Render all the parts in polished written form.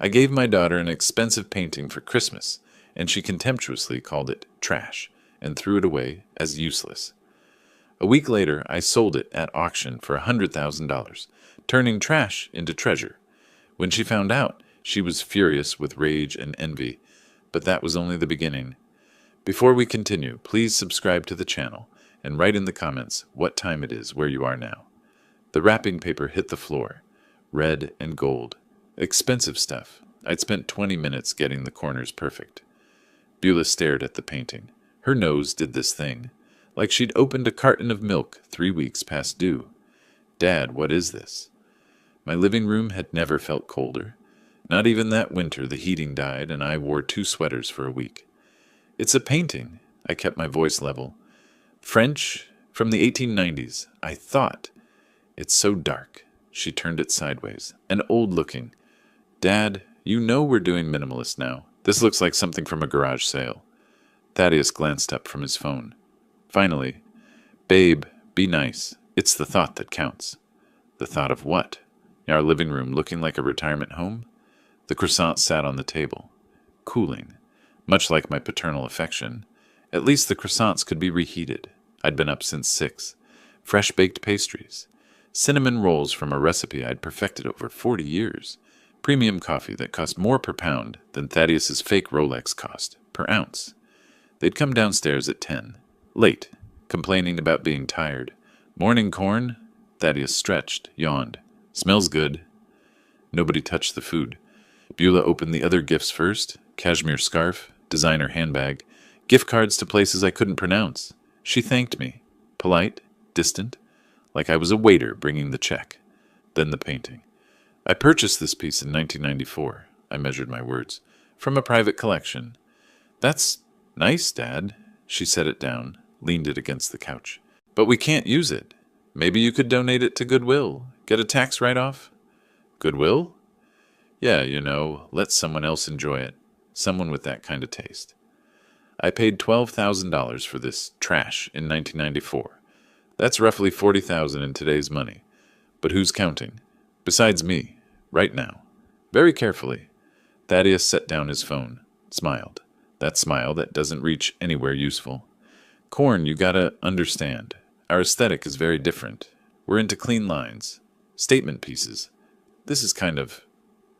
I gave my daughter an expensive painting for Christmas, and she contemptuously called it trash and threw it away as useless. A week later, I sold it at auction for $100,000, turning trash into treasure. When she found out, she was furious with rage and envy, but that was only the beginning. Before we continue, please subscribe to the channel and write in the comments what time it is where you are now. The wrapping paper hit the floor, red and gold. Expensive stuff. I'd spent 20 minutes getting the corners perfect. Beulah stared at the painting. Her nose did this thing, like she'd opened a carton of milk 3 weeks past due. Dad, what is this? My living room had never felt colder. Not even that winter the heating died and I wore 2 sweaters for a week. It's a painting. I kept my voice level. French from the 1890s, I thought. It's so dark. She turned it sideways, and old-looking. Dad, you know we're doing minimalist now. This looks like something from a garage sale. Thaddeus glanced up from his phone. Finally, Babe, be nice. It's the thought that counts. The thought of what? Our living room looking like a retirement home? The croissant sat on the table, cooling, much like my paternal affection. At least the croissants could be reheated. I'd been up since 6. Fresh baked pastries. Cinnamon rolls from a recipe I'd perfected over 40 years. Premium coffee that cost more per pound than Thaddeus's fake Rolex cost, per ounce. They'd come downstairs at 10. Late, complaining about being tired. Morning corn? Thaddeus stretched, yawned. Smells good. Nobody touched the food. Beulah opened the other gifts first. Cashmere scarf, designer handbag, gift cards to places I couldn't pronounce. She thanked me. Polite, distant, like I was a waiter bringing the check. Then the painting. I purchased this piece in 1994. I measured my words. From a private collection. That's nice, Dad. She set it down, leaned it against the couch. But we can't use it. Maybe you could donate it to Goodwill. Get a tax write-off? Goodwill? Yeah, let someone else enjoy it. Someone with that kind of taste. I paid $12,000 for this trash in 1994. That's roughly $40,000 in today's money. But who's counting? Besides me, right now. Very carefully. Thaddeus set down his phone, smiled. That smile that doesn't reach anywhere useful. Corn, you gotta understand. Our aesthetic is very different. We're into clean lines. Statement pieces. This is kind of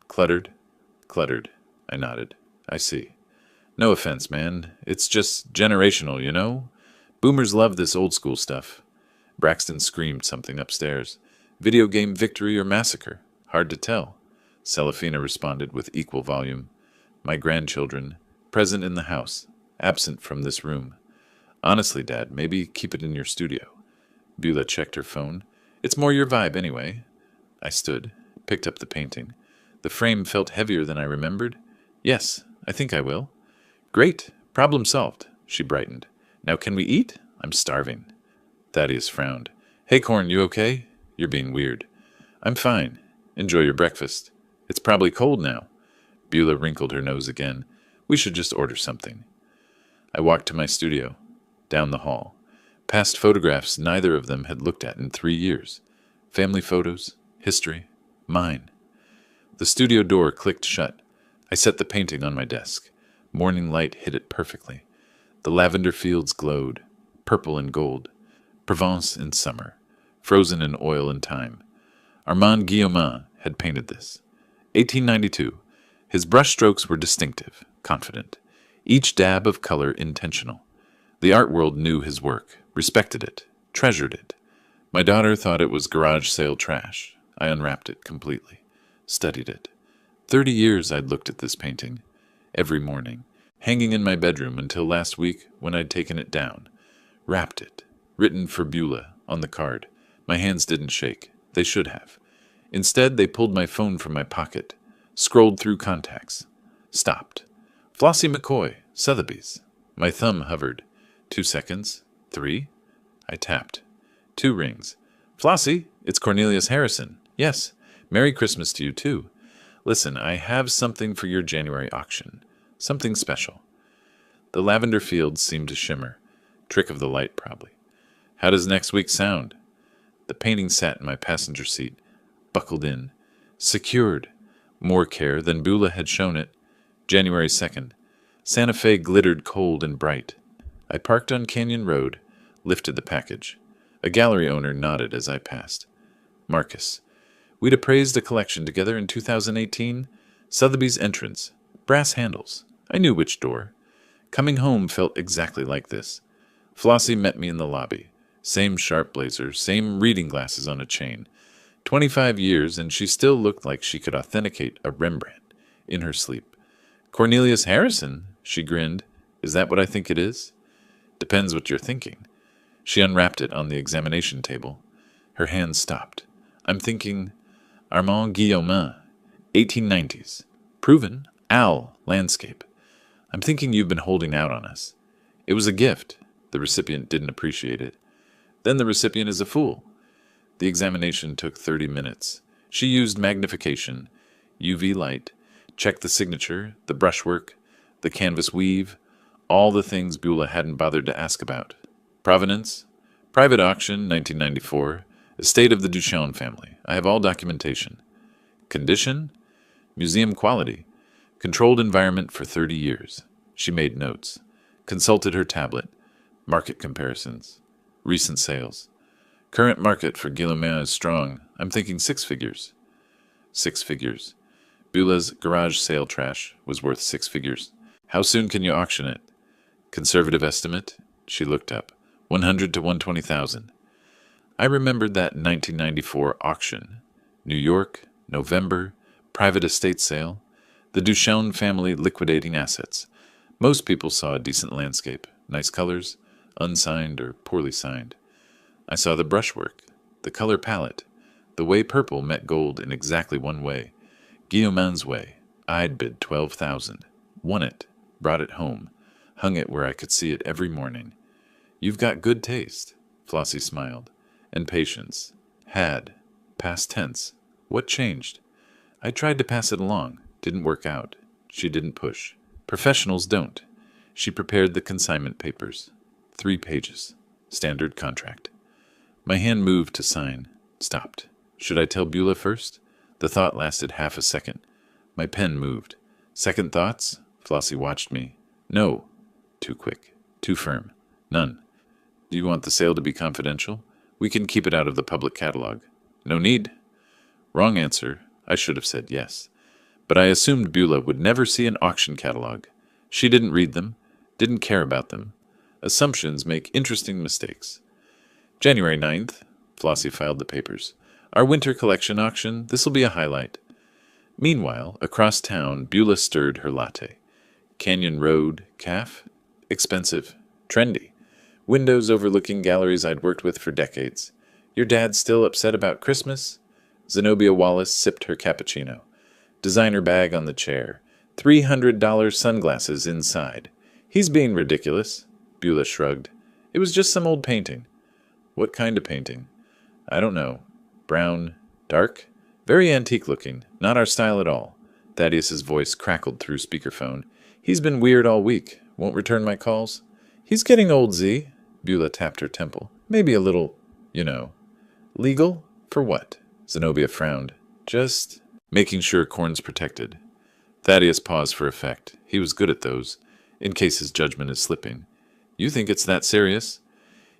cluttered. Cluttered. I nodded. I see. No offense, man. It's just generational, Boomers love this old school stuff. Braxton screamed something upstairs. Video game victory or massacre? Hard to tell. Celafina responded with equal volume. My grandchildren, present in the house, absent from this room. Honestly, Dad, maybe keep it in your studio. Beulah checked her phone. It's more your vibe anyway. I stood, picked up the painting. The frame felt heavier than I remembered. Yes, I think I will. Great, problem solved. She brightened. Now can we eat? I'm starving. Thaddeus frowned. Hey, Corn, you okay? You're being weird. I'm fine. Enjoy your breakfast. It's probably cold now. Beulah wrinkled her nose again. We should just order something. I walked to my studio, down the hall. Past photographs neither of them had looked at in 3 years. Family photos, history, mine. The studio door clicked shut. I set the painting on my desk. Morning light hit it perfectly. The lavender fields glowed, purple and gold. Provence in summer, frozen in oil and time. Armand Guillaumin had painted this. 1892. His brushstrokes were distinctive, confident. Each dab of color intentional. The art world knew his work, respected it, treasured it. My daughter thought it was garage sale trash. I unwrapped it completely, studied it. 30 years I'd looked at this painting, every morning, hanging in my bedroom until last week when I'd taken it down, wrapped it, written for Beulah on the card. My hands didn't shake. They should have. Instead, they pulled my phone from my pocket, scrolled through contacts, stopped. Flossie McCoy, Sotheby's. My thumb hovered. 2 seconds. 3. I tapped. 2 rings. Flossie, it's Cornelius Harrison. Yes. Merry Christmas to you, too. Listen, I have something for your January auction. Something special. The lavender fields seemed to shimmer. Trick of the light, probably. How does next week sound? The painting sat in my passenger seat, buckled in, secured, More care than Beulah had shown it. January 2nd. Santa Fe glittered cold and bright. I parked on Canyon Road, lifted the package. A gallery owner nodded as I passed. Marcus. We'd appraised a collection together in 2018. Sotheby's entrance. Brass handles. I knew which door. Coming home felt exactly like this. Flossie met me in the lobby. Same sharp blazer, same reading glasses on a chain. 25 years, and she still looked like she could authenticate a Rembrandt in her sleep. Cornelius Harrison, she grinned. Is that what I think it is? Depends what you're thinking. She unwrapped it on the examination table. Her hand stopped. I'm thinking Armand Guillaumin, 1890s. Proven, Al, landscape. I'm thinking you've been holding out on us. It was a gift. The recipient didn't appreciate it. Then the recipient is a fool. The examination took 30 minutes. She used magnification, UV light, checked the signature, the brushwork, the canvas weave, all the things Beulah hadn't bothered to ask about. Provenance? Private auction, 1994. Estate of the Duchamp family. I have all documentation. Condition? Museum quality. Controlled environment for 30 years. She made notes. Consulted her tablet. Market comparisons. Recent sales. Current market for Guillaumin is strong. I'm thinking 6 figures. 6 figures. Beulah's garage sale trash was worth 6 figures. How soon can you auction it? Conservative estimate? She looked up. 100 to 120,000. I remembered that 1994 auction. New York, November, private estate sale. The Duchamp family liquidating assets. Most people saw a decent landscape. Nice colors, unsigned or poorly signed. I saw the brushwork, the color palette, the way purple met gold in exactly one way. Guillaumin's way. I'd bid 12,000. Won it. Brought it home. Hung it where I could see it every morning. You've got good taste. Flossie smiled. And patience. Had. Past tense. What changed? I tried to pass it along. Didn't work out. She didn't push. Professionals don't. She prepared the consignment papers. 3 pages. Standard contract. My hand moved to sign. Stopped. Should I tell Beulah first? The thought lasted half a second. My pen moved. Second thoughts? Flossie watched me. No. Too quick. Too firm. None. Do you want the sale to be confidential? We can keep it out of the public catalog. No need. Wrong answer. I should have said yes. But I assumed Beulah would never see an auction catalog. She didn't read them. Didn't care about them. Assumptions make interesting mistakes. January 9th. Flossie filed the papers. Our winter collection auction. This'll be a highlight. Meanwhile, across town, Beulah stirred her latte. Canyon Road, calf. Expensive. Trendy. Windows overlooking galleries I'd worked with for decades. Your dad still upset about Christmas? Zenobia Wallace sipped her cappuccino. Designer bag on the chair. $300 sunglasses inside. He's being ridiculous. Beulah shrugged. It was just some old painting. What kind of painting? I don't know. Brown? Dark? Very antique looking. Not our style at all. Thaddeus's voice crackled through speakerphone. He's been weird all week. Won't return my calls? He's getting old, Z. Beulah tapped her temple. Maybe a little, Legal? For what? Zenobia frowned. Just making sure Corn's protected. Thaddeus paused for effect. He was good at those, in case his judgment is slipping. You think it's that serious?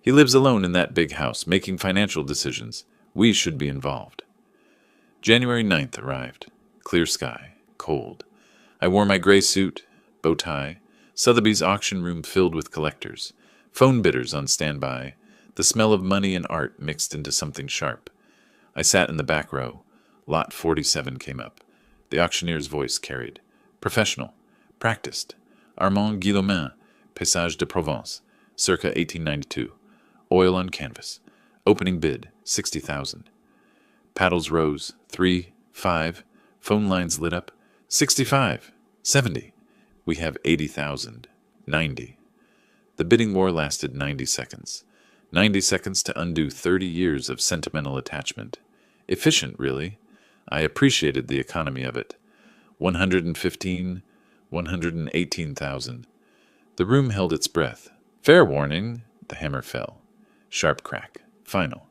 He lives alone in that big house, making financial decisions. We should be involved. January 9th arrived. Clear sky. Cold. I wore my gray suit, bow tie, Sotheby's auction room filled with collectors, phone bidders on standby, the smell of money and art mixed into something sharp. I sat in the back row. Lot 47 came up. The auctioneer's voice carried. Professional. Practiced. Armand Guillaumin, Paysage de Provence, circa 1892. Oil on canvas. Opening bid, 60,000. Paddles rose, 3, 5. Phone lines lit up, 65, 70. We have 80,000, 90. The bidding war lasted 90 seconds. 90 seconds to undo 30 years of sentimental attachment. Efficient, really. I appreciated the economy of it. 115, 118,000. The room held its breath. Fair warning. The hammer fell. Sharp crack. Final.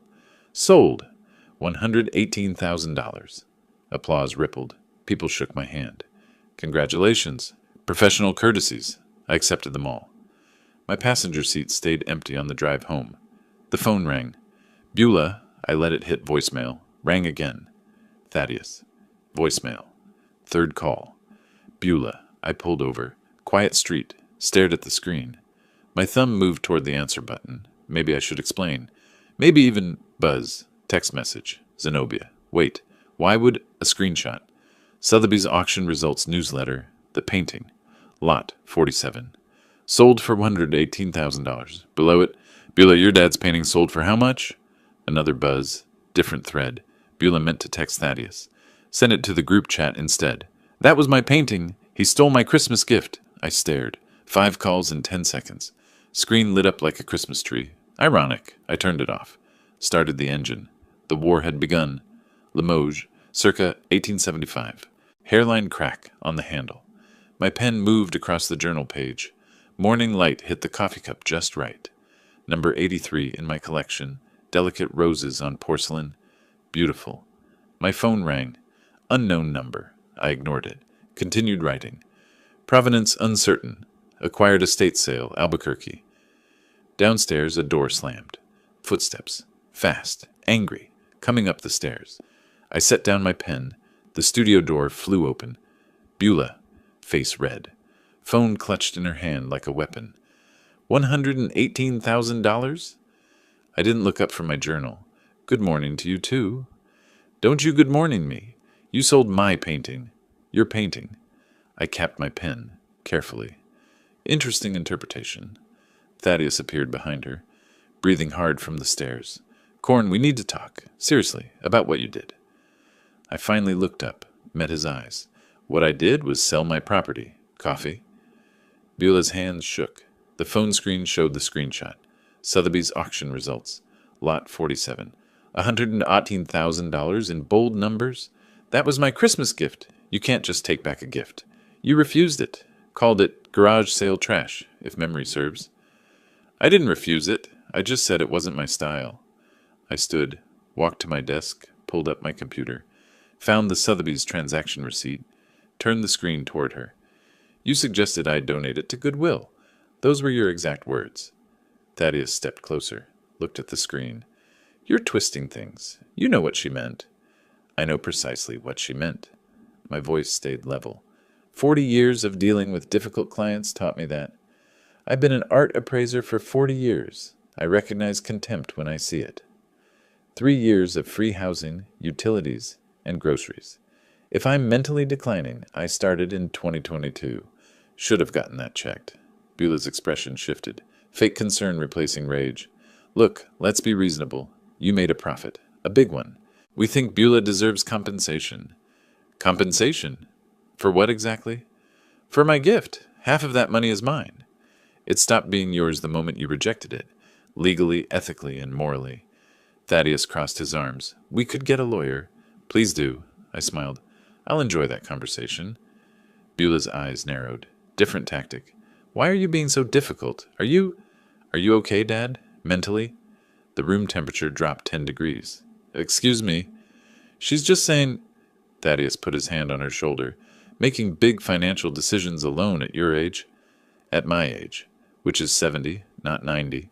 Sold. $118,000. Applause rippled. People shook my hand. Congratulations. Professional courtesies. I accepted them all. My passenger seat stayed empty on the drive home. The phone rang. Beulah, I let it hit voicemail, rang again. Thaddeus. Voicemail. Third call. Beulah. I pulled over. Quiet street. Stared at the screen. My thumb moved toward the answer button. Maybe I should explain. Maybe even buzz. Text message. Zenobia. Wait. Why would a screenshot? Sotheby's auction results newsletter. The painting. Lot 47. Sold for $118,000. Below it, Beulah, your dad's painting sold for how much? Another buzz. Different thread. Beulah meant to text Thaddeus. Send it to the group chat instead. That was my painting. He stole my Christmas gift. I stared. 5 calls in 10 seconds. Screen lit up like a Christmas tree. Ironic. I turned it off. Started the engine. The war had begun. Limoges, circa 1875. Hairline crack on the handle. My pen moved across the journal page. Morning light hit the coffee cup just right. Number 83 in my collection. Delicate roses on porcelain. Beautiful. My phone rang. Unknown number. I ignored it. Continued writing. Provenance uncertain. Acquired estate sale, Albuquerque. Downstairs, a door slammed. Footsteps. Fast. Angry. Coming up the stairs. I set down my pen. The studio door flew open. Beulah. Face red. Phone clutched in her hand like a weapon. $118,000? I didn't look up from my journal. Good morning to you, too. Don't you good morning me. You sold my painting. Your painting. I capped my pen, carefully. Interesting interpretation. Thaddeus appeared behind her, breathing hard from the stairs. Corn, we need to talk. Seriously, about what you did. I finally looked up, met his eyes. What I did was sell my property. Coffee? Beulah's hands shook. The phone screen showed the screenshot. Sotheby's auction results. Lot 47. $118,000 in bold numbers? That was my Christmas gift. You can't just take back a gift. You refused it. Called it garage sale trash, if memory serves. I didn't refuse it. I just said it wasn't my style. I stood, walked to my desk, pulled up my computer, found the Sotheby's transaction receipt, turned the screen toward her. You suggested I donate it to Goodwill. Those were your exact words. Thaddeus stepped closer, looked at the screen. You're twisting things. You know what she meant. I know precisely what she meant. My voice stayed level. 40 years of dealing with difficult clients taught me that. I've been an art appraiser for 40 years. I recognize contempt when I see it. 3 years of free housing, utilities, and groceries. If I'm mentally declining, I started in 2022. Should have gotten that checked. Beulah's expression shifted, fake concern replacing rage. Look, let's be reasonable. You made a profit. A big one. We think Beulah deserves compensation. Compensation? For what exactly? For my gift. Half of that money is mine. It stopped being yours the moment you rejected it. Legally, ethically, and morally. Thaddeus crossed his arms. We could get a lawyer. Please do. I smiled. I'll enjoy that conversation. Beulah's eyes narrowed. Different tactic. Why are you being so difficult? Are you okay, Dad? Mentally? The room temperature dropped 10 degrees. Excuse me. She's just saying... Thaddeus put his hand on her shoulder. Making big financial decisions alone at your age. At my age, which is 70, not 90.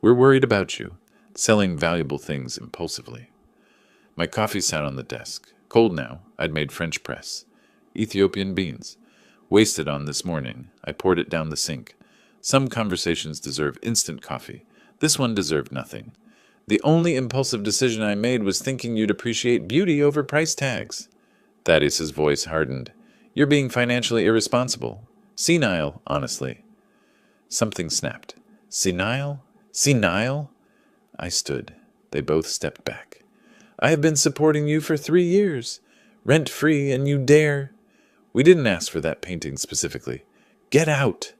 We're worried about you. Selling valuable things impulsively. My coffee sat on the desk. Cold now. I'd made French press. Ethiopian beans. Wasted on this morning. I poured it down the sink. Some conversations deserve instant coffee. This one deserved nothing. The only impulsive decision I made was thinking you'd appreciate beauty over price tags. Thaddeus's voice hardened. You're being financially irresponsible. Senile, honestly. Something snapped. Senile? Senile? I stood. They both stepped back. I have been supporting you for 3 years. Rent-free, and you dare. We didn't ask for that painting specifically. Get out!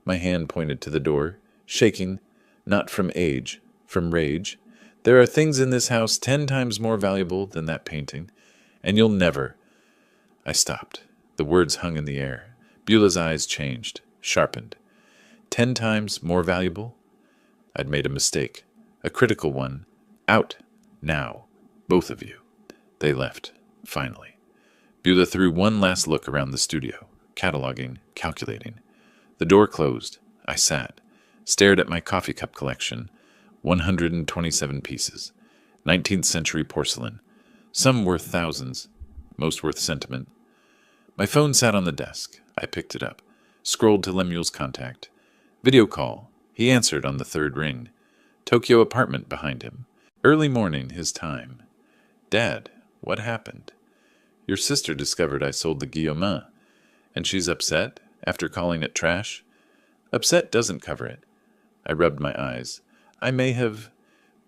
My hand pointed to the door, shaking, not from age, from rage. There are things in this house 10 times more valuable than that painting, and you'll never... I stopped. The words hung in the air. Beulah's eyes changed, sharpened. 10 times more valuable? I'd made a mistake, a critical one. Out, now, both of you. They left, finally. Beulah threw one last look around the studio, cataloging, calculating. The door closed. I sat, stared at my coffee cup collection, 127 pieces, 19th century porcelain, some worth thousands, most worth sentiment. My phone sat on the desk. I picked it up, scrolled to Lemuel's contact. Video call. He answered on the third ring. Tokyo apartment behind him. Early morning, his time. Dad, what happened? Your sister discovered I sold the Guillaumin, and she's upset after calling it trash. Upset doesn't cover it. I rubbed my eyes. I may have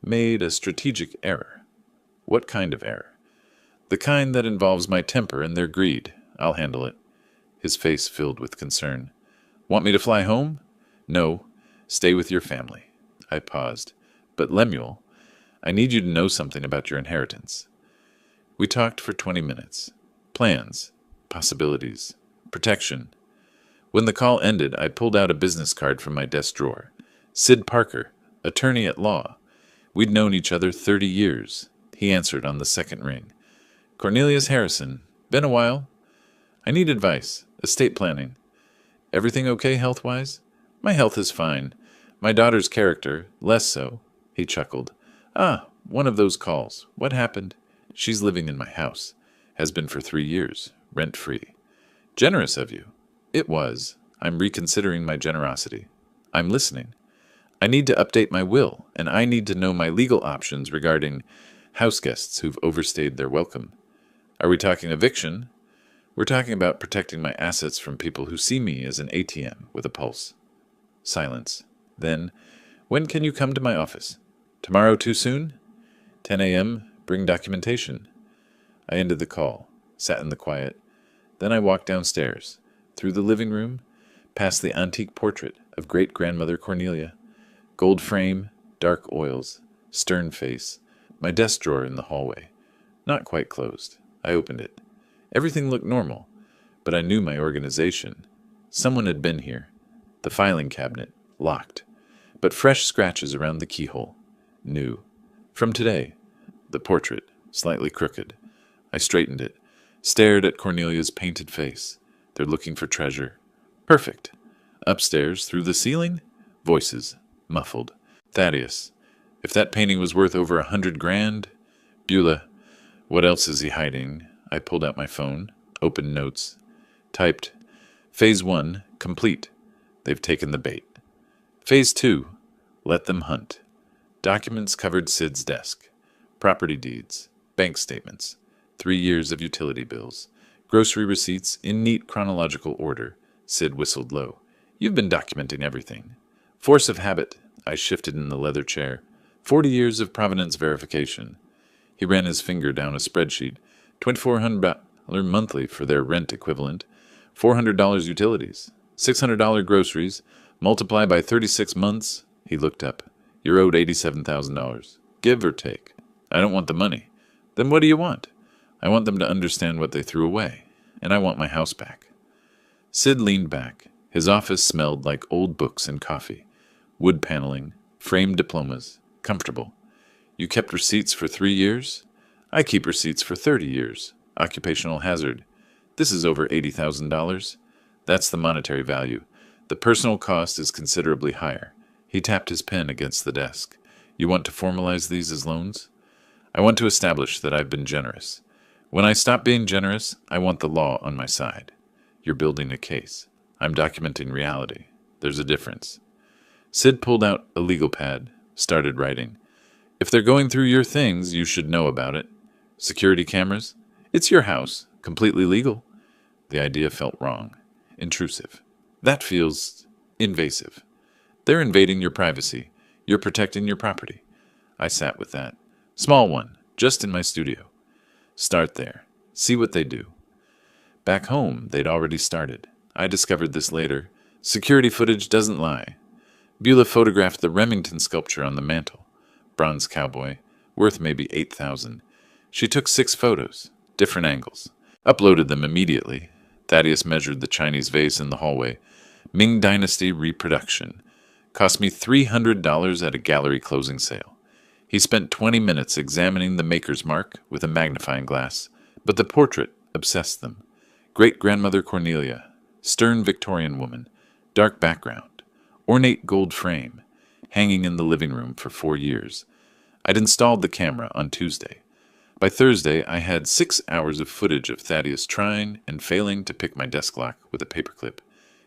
made a strategic error. What kind of error? The kind that involves my temper and their greed. I'll handle it. His face filled with concern. Want me to fly home? No. Stay with your family. I paused. But Lemuel, I need you to know something about your inheritance. We talked for 20 minutes. Plans, possibilities, protection. When the call ended, I pulled out a business card from my desk drawer. Sid Parker, attorney at law. We'd known each other 30 years. He answered on the second ring. Cornelius Harrison. Been a while. I need advice. Estate planning. Everything okay health-wise? My health is fine. My daughter's character, less so. He chuckled. Ah, one of those calls. What happened? She's living in my house. Has been for 3 years. Rent-free. Generous of you. It was. I'm reconsidering my generosity. I'm listening. I need to update my will, and I need to know my legal options regarding house guests who've overstayed their welcome. Are we talking eviction? We're talking about protecting my assets from people who see me as an ATM with a pulse. Silence. Then, when can you come to my office? Tomorrow too soon? 10 a.m., bring documentation. I ended the call, sat in the quiet. Then I walked downstairs, through the living room, past the antique portrait of great-grandmother Cornelia. Gold frame, dark oils, stern face, my desk drawer in the hallway. Not quite closed. I opened it. Everything looked normal, but I knew my organization. Someone had been here. The filing cabinet, locked, but fresh scratches around the keyhole. New. From today. The portrait, slightly crooked. I straightened it, stared at Cornelia's painted face. They're looking for treasure. Perfect. Upstairs, through the ceiling, voices, muffled. Thaddeus. If that painting was worth over 100 grand. Beulah. What else is he hiding? I pulled out my phone, opened notes, typed, Phase 1, complete. They've taken the bait. Phase 2, let them hunt. Documents covered Sid's desk. Property deeds, bank statements, 3 years of utility bills, grocery receipts in neat chronological order. Sid whistled low. You've been documenting everything. Force of habit. I shifted in the leather chair. 40 years of provenance verification. He ran his finger down a spreadsheet. $2,400 monthly for their rent equivalent. $400 utilities. $600 groceries. Multiply by 36 months. He looked up. You're owed $87,000. Give or take. I don't want the money. Then what do you want? I want them to understand what they threw away. And I want my house back. Sid leaned back. His office smelled like old books and coffee. Wood paneling. Framed diplomas. Comfortable. You kept receipts for 3 years? I keep receipts for 30 years. Occupational hazard. This is over $80,000. That's the monetary value. The personal cost is considerably higher. He tapped his pen against the desk. You want to formalize these as loans? I want to establish that I've been generous. When I stop being generous, I want the law on my side. You're building a case. I'm documenting reality. There's a difference. Sid pulled out a legal pad, started writing. If they're going through your things, you should know about it. Security cameras? It's your house. Completely legal. The idea felt wrong. Intrusive. That feels invasive. They're invading your privacy. You're protecting your property. I sat with that. Small one, just in my studio. Start there. See what they do. Back home, they'd already started. I discovered this later. Security footage doesn't lie. Beulah photographed the Remington sculpture on the mantel. Bronze cowboy, worth maybe $8,000. She took 6 photos, different angles. Uploaded them immediately. Thaddeus measured the Chinese vase in the hallway. Ming Dynasty reproduction. Cost me $300 at a gallery closing sale. He spent 20 minutes examining the maker's mark with a magnifying glass, but the portrait obsessed them. Great-grandmother Cornelia, stern Victorian woman, dark background, ornate gold frame, hanging in the living room for 4 years. I'd installed the camera on Tuesday. By Thursday, I had 6 hours of footage of Thaddeus trying and failing to pick my desk lock with a paperclip.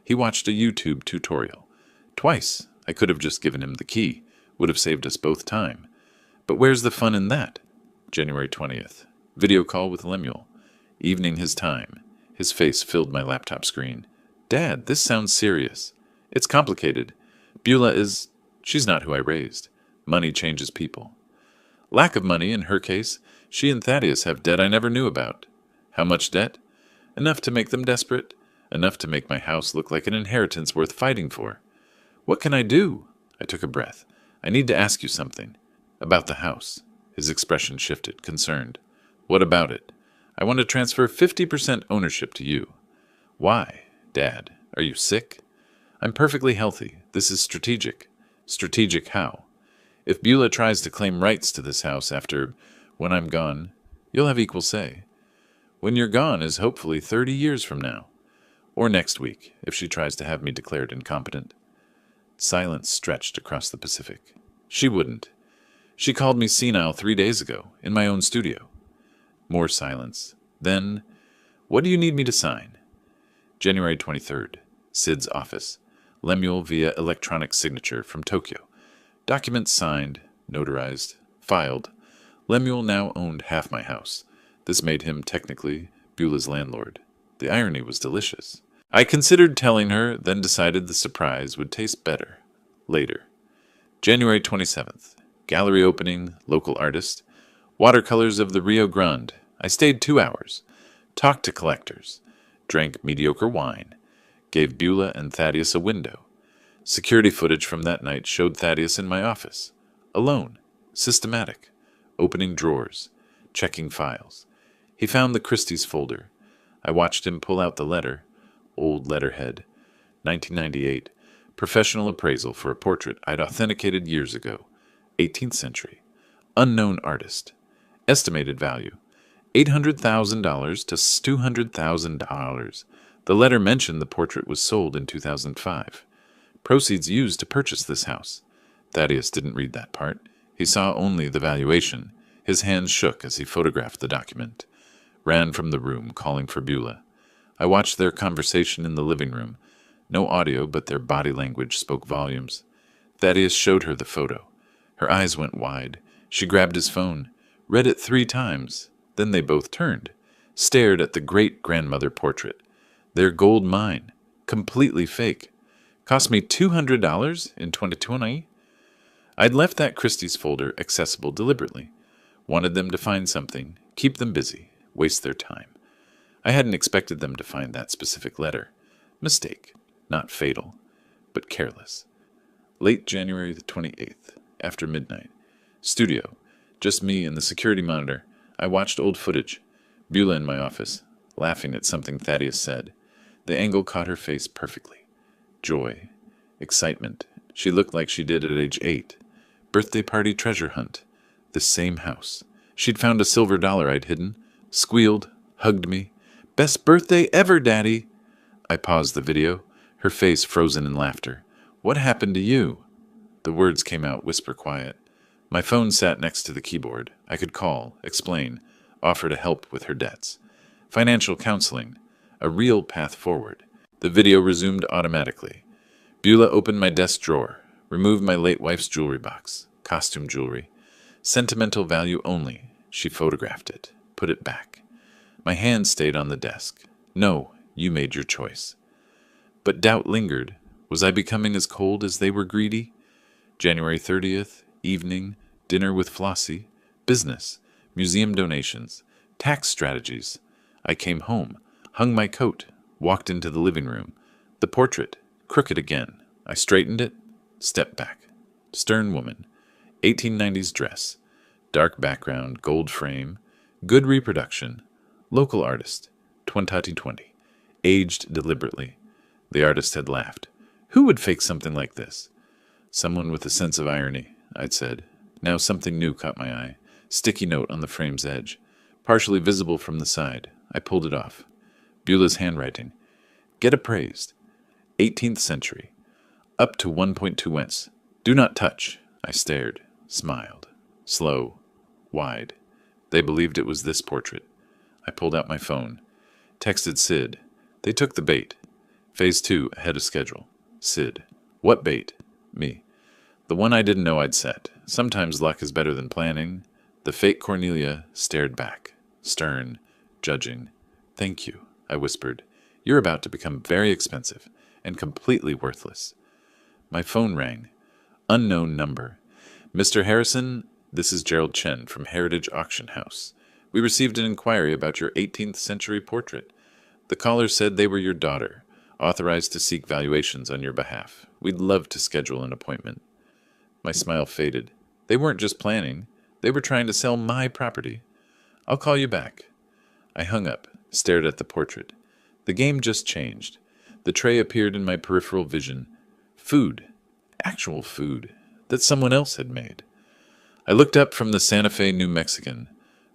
He watched a YouTube tutorial. Twice, I could have just given him the key. Would have saved us both time. But where's the fun in that? January 20th. Video call with Lemuel. Evening his time. His face filled my laptop screen. Dad, this sounds serious. It's complicated. Beulah is... she's not who I raised. Money changes people. Lack of money, in her case. She and Thaddeus have debt I never knew about. How much debt? Enough to make them desperate. Enough to make my house look like an inheritance worth fighting for. What can I do? I took a breath. I need to ask you something. About the house. His expression shifted, concerned. What about it? I want to transfer 50% ownership to you. Why? Dad, are you sick? I'm perfectly healthy. This is strategic. Strategic how? If Beulah tries to claim rights to this house after, when I'm gone, you'll have equal say. When you're gone is hopefully 30 years from now. Or next week, if she tries to have me declared incompetent. Silence stretched across the Pacific. She wouldn't. She called me senile 3 days ago, in my own studio. More silence. Then, what do you need me to sign? January 23rd. Sid's office. Lemuel via electronic signature from Tokyo. Documents signed, notarized, filed. Lemuel now owned half my house. This made him, technically, Beulah's landlord. The irony was delicious. I considered telling her, then decided the surprise would taste better. Later. January 27th. Gallery opening, local artist. Watercolors of the Rio Grande. I stayed 2 hours. Talked to collectors. Drank mediocre wine. Gave Beulah and Thaddeus a window. Security footage from that night showed Thaddeus in my office. Alone. Systematic. Opening drawers. Checking files. He found the Christie's folder. I watched him pull out the letter. Old letterhead. 1998. Professional appraisal for a portrait I'd authenticated years ago. 18th century. Unknown artist. Estimated value. $800,000 to $200,000. The letter mentioned the portrait was sold in 2005. Proceeds used to purchase this house. Thaddeus didn't read that part. He saw only the valuation. His hands shook as he photographed the document. Ran from the room, calling for Beulah. I watched their conversation in the living room. No audio, but their body language spoke volumes. Thaddeus showed her the photo. Her eyes went wide. She grabbed his phone, read it 3 times. Then they both turned, stared at the great-grandmother portrait. Their gold mine, completely fake. Cost me $200 in 2020. I'd left that Christie's folder accessible deliberately. Wanted them to find something, keep them busy, waste their time. I hadn't expected them to find that specific letter. Mistake, not fatal, but careless. Late January the 28th, after midnight. Studio, just me and the security monitor. I watched old footage. Beulah in my office, laughing at something Thaddeus said. The angle caught her face perfectly. Joy, excitement. She looked like she did at age 8. Birthday party treasure hunt. The same house. She'd found a silver dollar I'd hidden. Squealed, hugged me. Best birthday ever, Daddy. I paused the video, her face frozen in laughter. What happened to you? The words came out whisper quiet. My phone sat next to the keyboard. I could call, explain, offer to help with her debts. Financial counseling. A real path forward. The video resumed automatically. Beulah opened my desk drawer, removed my late wife's jewelry box, costume jewelry. Sentimental value only. She photographed it, put it back. My hand stayed on the desk. No, you made your choice. But doubt lingered. Was I becoming as cold as they were greedy? January 30th, evening, dinner with Flossie, business, museum donations, tax strategies. I came home, hung my coat, walked into the living room. The portrait, crooked again. I straightened it, stepped back. Stern woman, 1890s dress, dark background, gold frame, good reproduction, local artist, 2020, aged deliberately. The artist had laughed. Who would fake something like this? Someone with a sense of irony, I'd said. Now something new caught my eye. Sticky note on the frame's edge. Partially visible from the side. I pulled it off. Beulah's handwriting. Get appraised. 18th century. Up to 1.2 wents. Do not touch. I stared, smiled. Slow. Wide. They believed it was this portrait. I pulled out my phone. Texted Sid. They took the bait. Phase 2, ahead of schedule. Sid. What bait? Me. The one I didn't know I'd set. Sometimes luck is better than planning. The fake Cornelia stared back. Stern. Judging. Thank you, I whispered. You're about to become very expensive and completely worthless. My phone rang. Unknown number. Mr. Harrison, this is Gerald Chen from Heritage Auction House. We received an inquiry about your 18th century portrait. The caller said they were your daughter, authorized to seek valuations on your behalf. We'd love to schedule an appointment. My smile faded. They weren't just planning. They were trying to sell my property. I'll call you back. I hung up, stared at the portrait. The game just changed. The tray appeared in my peripheral vision. Food. Actual food. That someone else had made. I looked up from the Santa Fe New Mexican.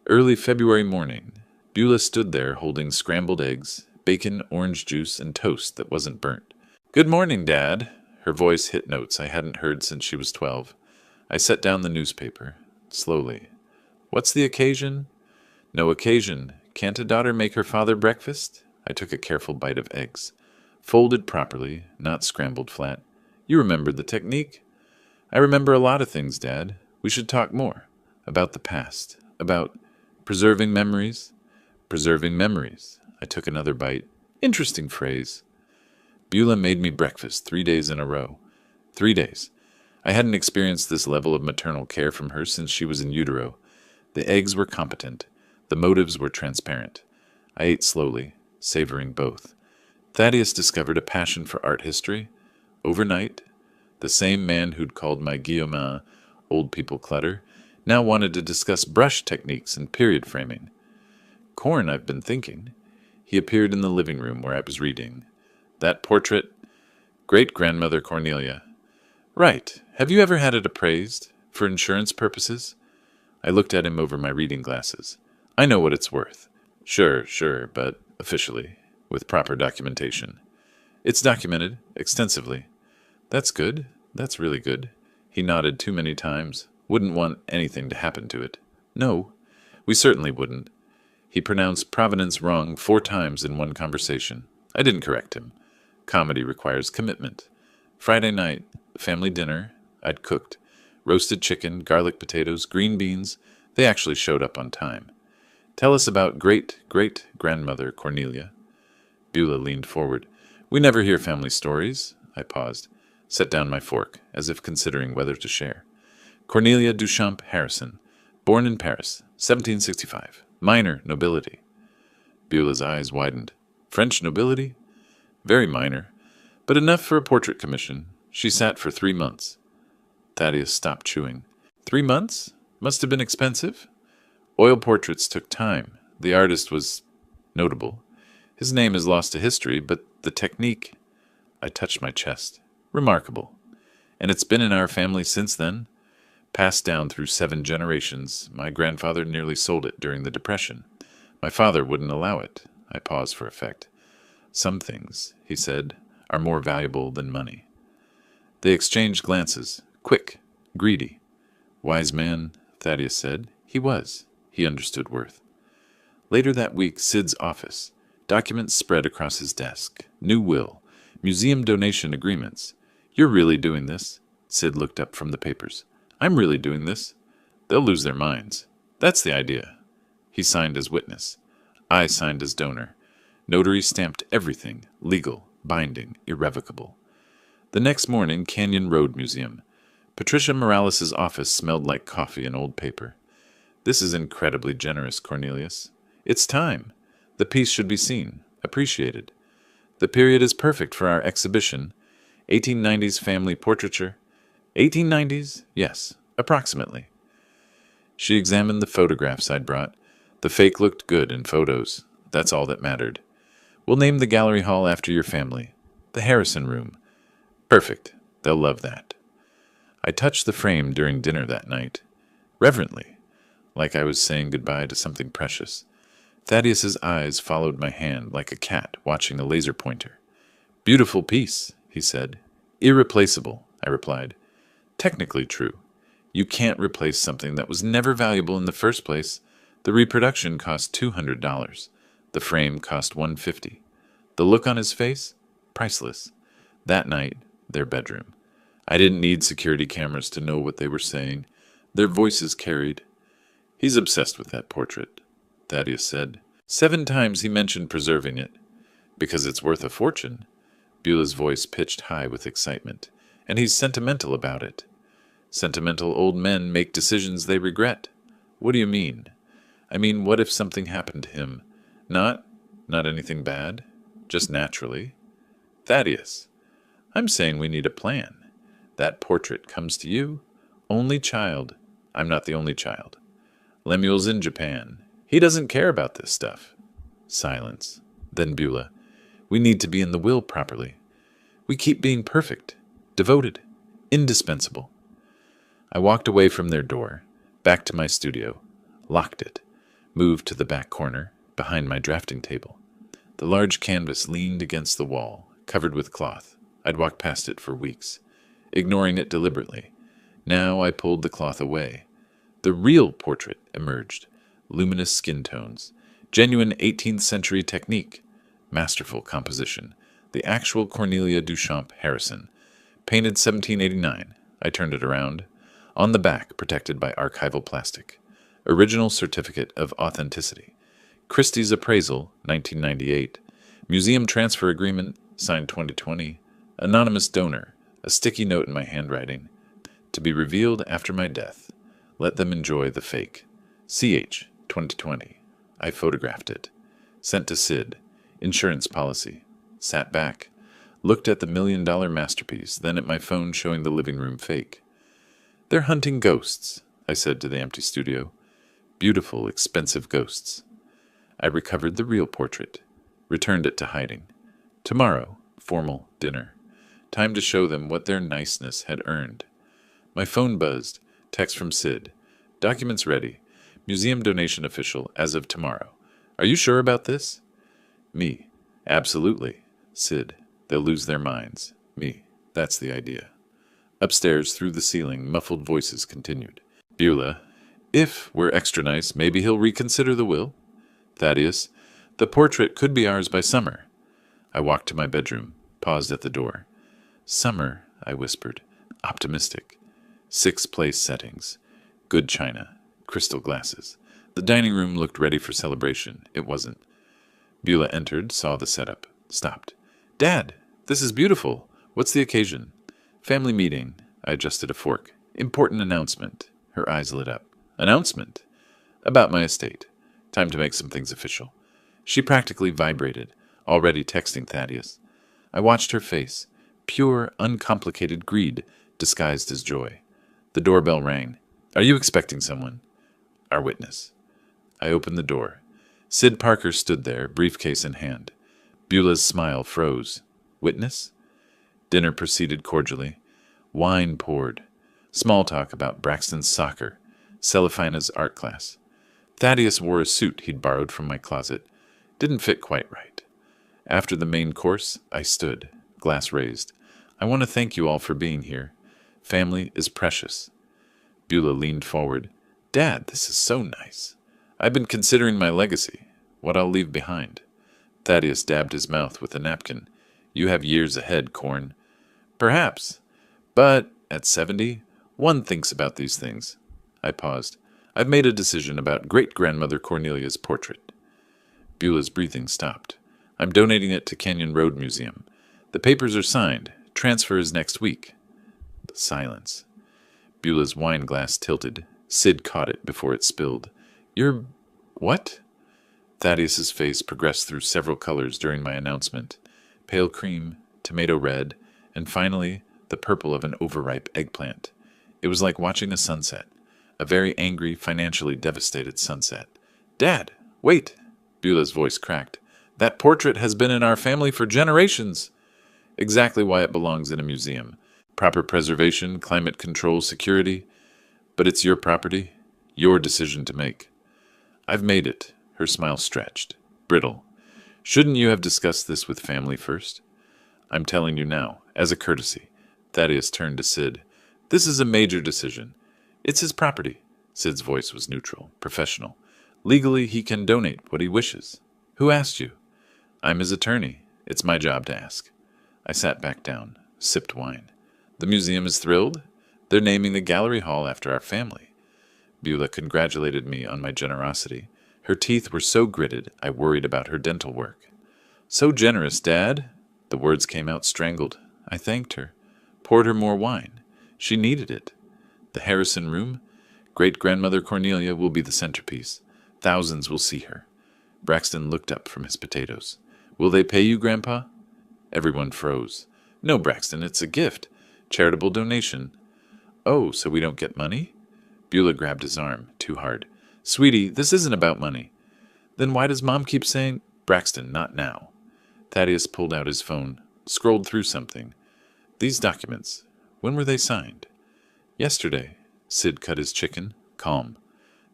Early February morning. Beulah stood there holding scrambled eggs, bacon, orange juice, and toast that wasn't burnt. Good morning, Dad. Her voice hit notes I hadn't heard since she was 12. I set down the newspaper. Slowly. What's the occasion? No occasion. Can't a daughter make her father breakfast? I took a careful bite of eggs. Folded properly, not scrambled flat. You remember the technique? I remember a lot of things, Dad. We should talk more. About the past. About preserving memories. Preserving memories. I took another bite. Interesting phrase. Beulah made me breakfast 3 days in a row. 3 days. I hadn't experienced this level of maternal care from her since she was in utero. The eggs were competent. The motives were transparent. I ate slowly, savoring both. Thaddeus discovered a passion for art history. Overnight, the same man who'd called my Guillaumin old people clutter now wanted to discuss brush techniques and period framing. Corn, I've been thinking. He appeared in the living room where I was reading. That portrait, great-grandmother Cornelia. Right. Have you ever had it appraised? For insurance purposes? I looked at him over my reading glasses. I know what it's worth. Sure, but officially, with proper documentation. It's documented, extensively. That's good. That's really good. He nodded too many times. Wouldn't want anything to happen to it. No, we certainly wouldn't. He pronounced provenance wrong 4 times in one conversation. I didn't correct him. Comedy requires commitment. Friday night, family dinner, I'd cooked. Roasted chicken, garlic potatoes, green beans. They actually showed up on time. Tell us about great-great-grandmother Cornelia. Beulah leaned forward. We never hear family stories. I paused, set down my fork, as if considering whether to share. Cornelia Duchamp Harrison, born in Paris, 1765. Minor nobility. Beulah's eyes widened. French nobility? Very minor, but enough for a portrait commission. She sat for 3 months. Thaddeus stopped chewing. 3 months? Must have been expensive? Oil portraits took time. The artist was notable. His name is lost to history, but the technique... I touched my chest. Remarkable. And it's been in our family since then. Passed down through 7 generations. My grandfather nearly sold it during the Depression. My father wouldn't allow it. I paused for effect. Some things, he said, are more valuable than money. They exchanged glances. Quick. Greedy. Wise man, Thaddeus said. He was. He understood worth. Later that week, Sid's office. Documents spread across his desk. New will. Museum donation agreements. You're really doing this? Sid looked up from the papers. I'm really doing this. They'll lose their minds. That's the idea. He signed as witness. I signed as donor. Notary stamped everything. Legal, binding, irrevocable. The next morning, Canyon Road Museum. Patricia Morales' office smelled like coffee and old paper. This is incredibly generous, Cornelius. It's time. The piece should be seen, appreciated. The period is perfect for our exhibition. 1890s family portraiture. 1890s? Yes, approximately. She examined the photographs I'd brought. The fake looked good in photos. That's all that mattered. We'll name the gallery hall after your family. The Harrison Room. Perfect. They'll love that. I touched the frame during dinner that night. Reverently, like I was saying goodbye to something precious. Thaddeus's eyes followed my hand like a cat watching a laser pointer. Beautiful piece, he said. Irreplaceable, I replied. Technically true. You can't replace something that was never valuable in the first place. The reproduction cost $200. The frame cost $150. The look on his face? Priceless. That night, their bedroom. I didn't need security cameras to know what they were saying. Their voices carried. He's obsessed with that portrait, Thaddeus said. 7 times he mentioned preserving it. Because it's worth a fortune. Beulah's voice pitched high with excitement. And he's sentimental about it. Sentimental old men make decisions they regret. What do you mean? I mean, what if something happened to him? Not anything bad. Just naturally. Thaddeus, I'm saying we need a plan. That portrait comes to you. Only child. I'm not the only child. Lemuel's in Japan. He doesn't care about this stuff. Silence. Then Beulah. We need to be in the will properly. We keep being perfect, devoted, indispensable. I walked away from their door, back to my studio, locked it, moved to the back corner, behind my drafting table. The large canvas leaned against the wall, covered with cloth. I'd walked past it for weeks, ignoring it deliberately. Now I pulled the cloth away. The real portrait emerged. Luminous skin tones, genuine 18th century technique, masterful composition. The actual Cornelia Duchamp Harrison, painted 1789. I turned it around. On the back, protected by archival plastic. Original certificate of authenticity. Christie's appraisal, 1998. Museum transfer agreement, signed 2020. Anonymous donor, a sticky note in my handwriting. To be revealed after my death. Let them enjoy the fake. CH, 2020. I photographed it. Sent to Sid. Insurance policy. Sat back. Looked at the $1 million masterpiece, then at my phone showing the living room fake. They're hunting ghosts, I said to the empty studio. Beautiful, expensive ghosts. I recovered the real portrait. Returned it to hiding. Tomorrow, formal dinner. Time to show them what their niceness had earned. My phone buzzed. Text from Sid. Documents ready. Museum donation official as of tomorrow. Are you sure about this? Me. Absolutely. Sid. They'll lose their minds. Me. That's the idea. Upstairs, through the ceiling, muffled voices continued. Beulah. If we're extra nice, maybe he'll reconsider the will. Thaddeus. The portrait could be ours by summer. I walked to my bedroom, paused at the door. Summer, I whispered. Optimistic. 6 place settings. Good china. Crystal glasses. The dining room looked ready for celebration. It wasn't. Beulah entered, saw the setup. Stopped. Dad, this is beautiful. What's the occasion? Family meeting. I adjusted a fork. Important announcement. Her eyes lit up. Announcement? About my estate. Time to make some things official. She practically vibrated, already texting Thaddeus. I watched her face. Pure, uncomplicated greed, disguised as joy. The doorbell rang. Are you expecting someone? Our witness. I opened the door. Sid Parker stood there, briefcase in hand. Beulah's smile froze. Witness? Dinner proceeded cordially. Wine poured. Small talk about Braxton's soccer. Cellophana's art class. Thaddeus wore a suit he'd borrowed from my closet. Didn't fit quite right. After the main course, I stood, glass raised. I want to thank you all for being here. Family is precious. Beulah leaned forward. Dad, this is so nice. I've been considering my legacy, what I'll leave behind. Thaddeus dabbed his mouth with a napkin. You have years ahead, Corn. Perhaps. But at 70, one thinks about these things. I paused. I've made a decision about great-grandmother Cornelia's portrait. Beulah's breathing stopped. I'm donating it to Canyon Road Museum. The papers are signed. Transfer is next week. Silence. Beulah's wine glass tilted. Sid caught it before it spilled. You're... what? Thaddeus's face progressed through several colors during my announcement. Pale cream, tomato red, and finally the purple of an overripe eggplant. It was like watching a sunset. A very angry, financially devastated sunset. Dad, wait! Beulah's voice cracked. That portrait has been in our family for generations. Exactly why it belongs in a museum. Proper preservation, climate control, security. But it's your property, your decision to make. I've made it. Her smile stretched, brittle. Shouldn't you have discussed this with family first? I'm telling you now, as a courtesy. Thaddeus turned to Sid. This is a major decision. It's his property. Sid's voice was neutral, professional. Legally, he can donate what he wishes. Who asked you? I'm his attorney. It's my job to ask. I sat back down, sipped wine. The museum is thrilled. They're naming the gallery hall after our family. Beulah congratulated me on my generosity. Her teeth were so gritted, I worried about her dental work. So generous, Dad. The words came out strangled. I thanked her. Poured her more wine. She needed it. The Harrison room? Great-grandmother Cornelia will be the centerpiece. Thousands will see her. Braxton looked up from his potatoes. Will they pay you, Grandpa? Everyone froze. No, Braxton, it's a gift. Charitable donation. Oh, so we don't get money? Beulah grabbed his arm, too hard. Sweetie, this isn't about money. Then why does Mom keep saying, Braxton, not now? Thaddeus pulled out his phone, scrolled through something. These documents, when were they signed? Yesterday. Sid cut his chicken, calm.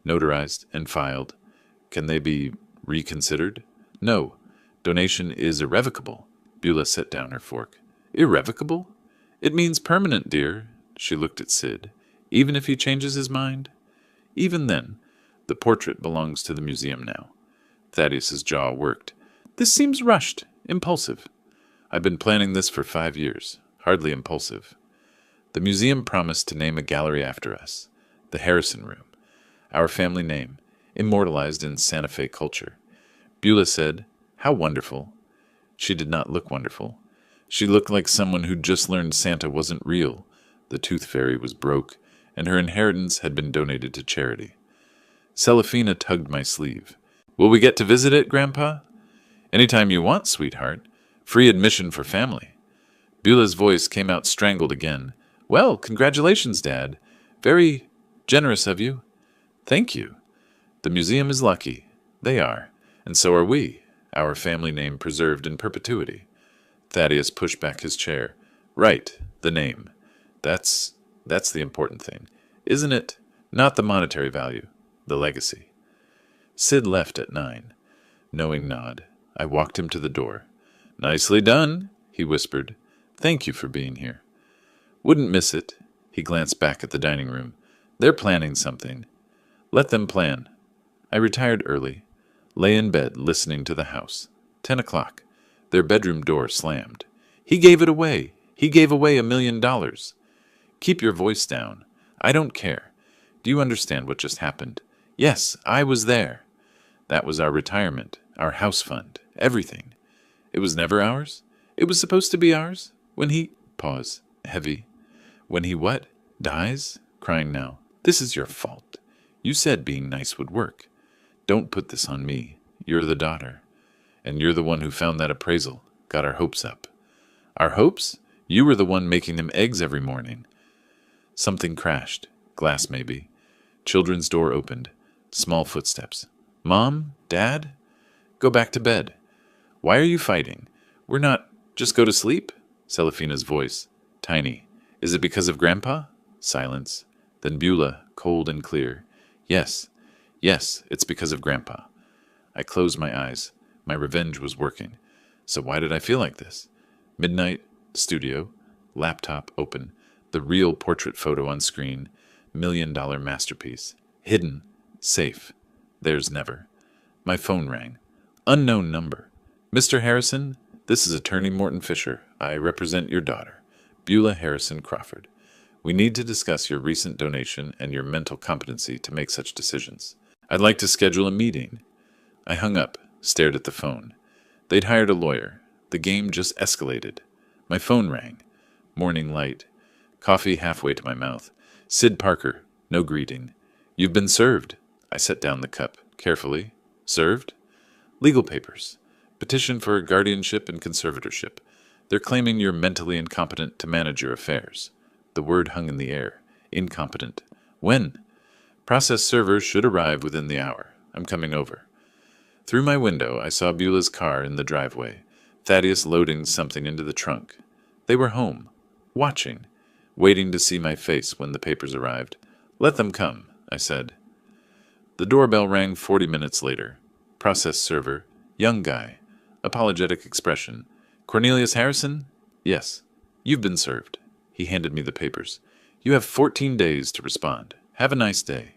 Notarized and filed. Can they be reconsidered? No. Donation is irrevocable. Beulah set down her fork. Irrevocable? It means permanent, dear. She looked at Sid. Even if he changes his mind? Even then, the portrait belongs to the museum now. Thaddeus's jaw worked. This seems rushed, impulsive. I've been planning this for 5 years. Hardly impulsive. The museum promised to name a gallery after us. The Harrison Room. Our family name, immortalized in Santa Fe culture. Beulah said, How wonderful. She did not look wonderful. She looked like someone who'd just learned Santa wasn't real. The tooth fairy was broke, and her inheritance had been donated to charity. Celafina tugged my sleeve. Will we get to visit it, Grandpa? Anytime you want, sweetheart. Free admission for family. Beulah's voice came out strangled again. Well, congratulations, Dad. Very generous of you. Thank you. The museum is lucky. They are. And so are we. Our family name preserved in perpetuity. Thaddeus pushed back his chair. Right, the name. That's the important thing. Isn't it? Not the monetary value. The legacy. Sid left at 9. Knowing nod. I walked him to the door. Nicely done, he whispered. Thank you for being here. Wouldn't miss it. He glanced back at the dining room. They're planning something. Let them plan. I retired early. Lay in bed, listening to the house. 10 o'clock. Their bedroom door slammed. He gave it away. He gave away $1 million. Keep your voice down. I don't care. Do you understand what just happened? Yes, I was there. That was our retirement, our house fund, everything. It was never ours? It was supposed to be ours? When he... Pause. Heavy. When he what? Dies? Crying now. This is your fault. You said being nice would work. Don't put this on me. You're the daughter. And you're the one who found that appraisal, got our hopes up. Our hopes? You were the one making them eggs every morning. Something crashed. Glass, maybe. Children's door opened. Small footsteps. Mom? Dad? Go back to bed. Why are you fighting? We're not... Just go to sleep? Celafina's voice. Tiny. Is it because of Grandpa? Silence. Then Beulah, cold and clear. Yes. Yes, it's because of Grandpa. I closed my eyes. My revenge was working. So why did I feel like this? Midnight, studio, laptop open, the real portrait photo on screen, $1 million masterpiece. Hidden, safe. There's never. My phone rang. Unknown number. Mr. Harrison, this is Attorney Morton Fisher. I represent your daughter, Beulah Harrison Crawford. We need to discuss your recent donation and your mental competency to make such decisions. I'd like to schedule a meeting. I hung up, stared at the phone. They'd hired a lawyer. The game just escalated. My phone rang. Morning light. Coffee halfway to my mouth. Sid Parker. No greeting. You've been served. I set down the cup, carefully. Served? Legal papers. Petition for guardianship and conservatorship. They're claiming you're mentally incompetent to manage your affairs. The word hung in the air. Incompetent. When? Process server should arrive within the hour. I'm coming over. Through my window, I saw Beulah's car in the driveway. Thaddeus loading something into the trunk. They were home. Watching. Waiting to see my face when the papers arrived. Let them come, I said. The doorbell rang 40 minutes later. Process server. Young guy. Apologetic expression. Cornelius Harrison? Yes. You've been served. He handed me the papers. You have 14 days to respond. Have a nice day.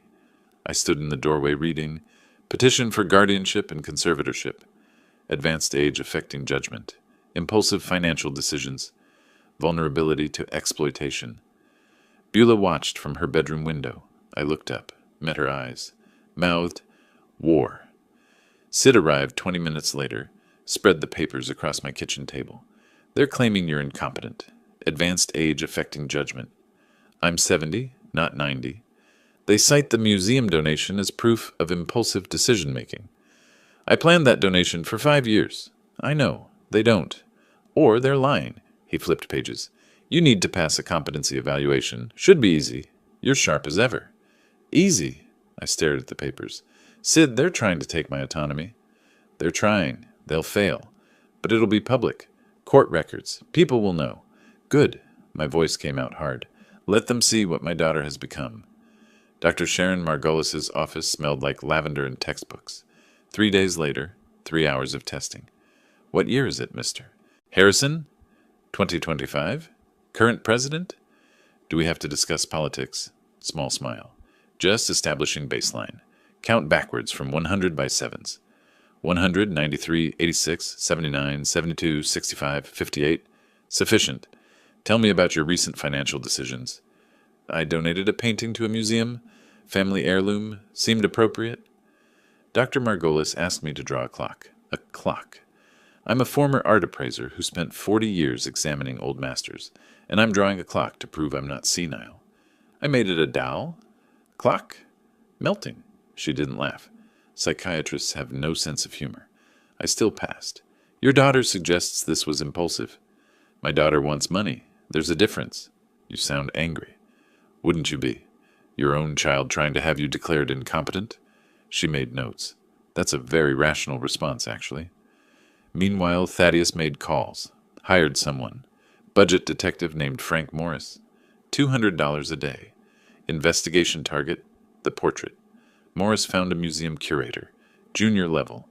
I stood in the doorway reading. Petition for guardianship and conservatorship. Advanced age affecting judgment. Impulsive financial decisions. Vulnerability to exploitation. Beulah watched from her bedroom window. I looked up, met her eyes, mouthed, war. Sid arrived 20 minutes later, spread the papers across my kitchen table. They're claiming you're incompetent. Advanced age affecting judgment. I'm 70, not 90. They cite the museum donation as proof of impulsive decision-making. I planned that donation for 5 years. I know, they don't. Or they're lying. He flipped pages. You need to pass a competency evaluation. Should be easy. You're sharp as ever. Easy. I stared at the papers. Sid, they're trying to take my autonomy. They're trying. They'll fail. But it'll be public. Court records. People will know. Good. My voice came out hard. Let them see what my daughter has become. Dr. Sharon Margolis's office smelled like lavender and textbooks. 3 days later, 3 hours of testing. What year is it, mister? Harrison? 2025? Current president? Do we have to discuss politics? Small smile. Just establishing baseline. Count backwards from 100 by sevens. 100, 93, 86, 79, 72, 65, 58. Sufficient. Tell me about your recent financial decisions. I donated a painting to a museum. Family heirloom. Seemed appropriate. Dr. Margolis asked me to draw a clock. A clock. I'm a former art appraiser who spent 40 years examining old masters, and I'm drawing a clock to prove I'm not senile. I made it a dowel. Clock? Melting. She didn't laugh. Psychiatrists have no sense of humor. I still passed. Your daughter suggests this was impulsive. My daughter wants money. There's a difference. You sound angry. Wouldn't you be? Your own child trying to have you declared incompetent? She made notes. That's a very rational response, actually. Meanwhile, Thaddeus made calls. Hired someone. Budget detective named Frank Morris. $200 a day. Investigation target, the portrait. Morris found a museum curator. Junior level.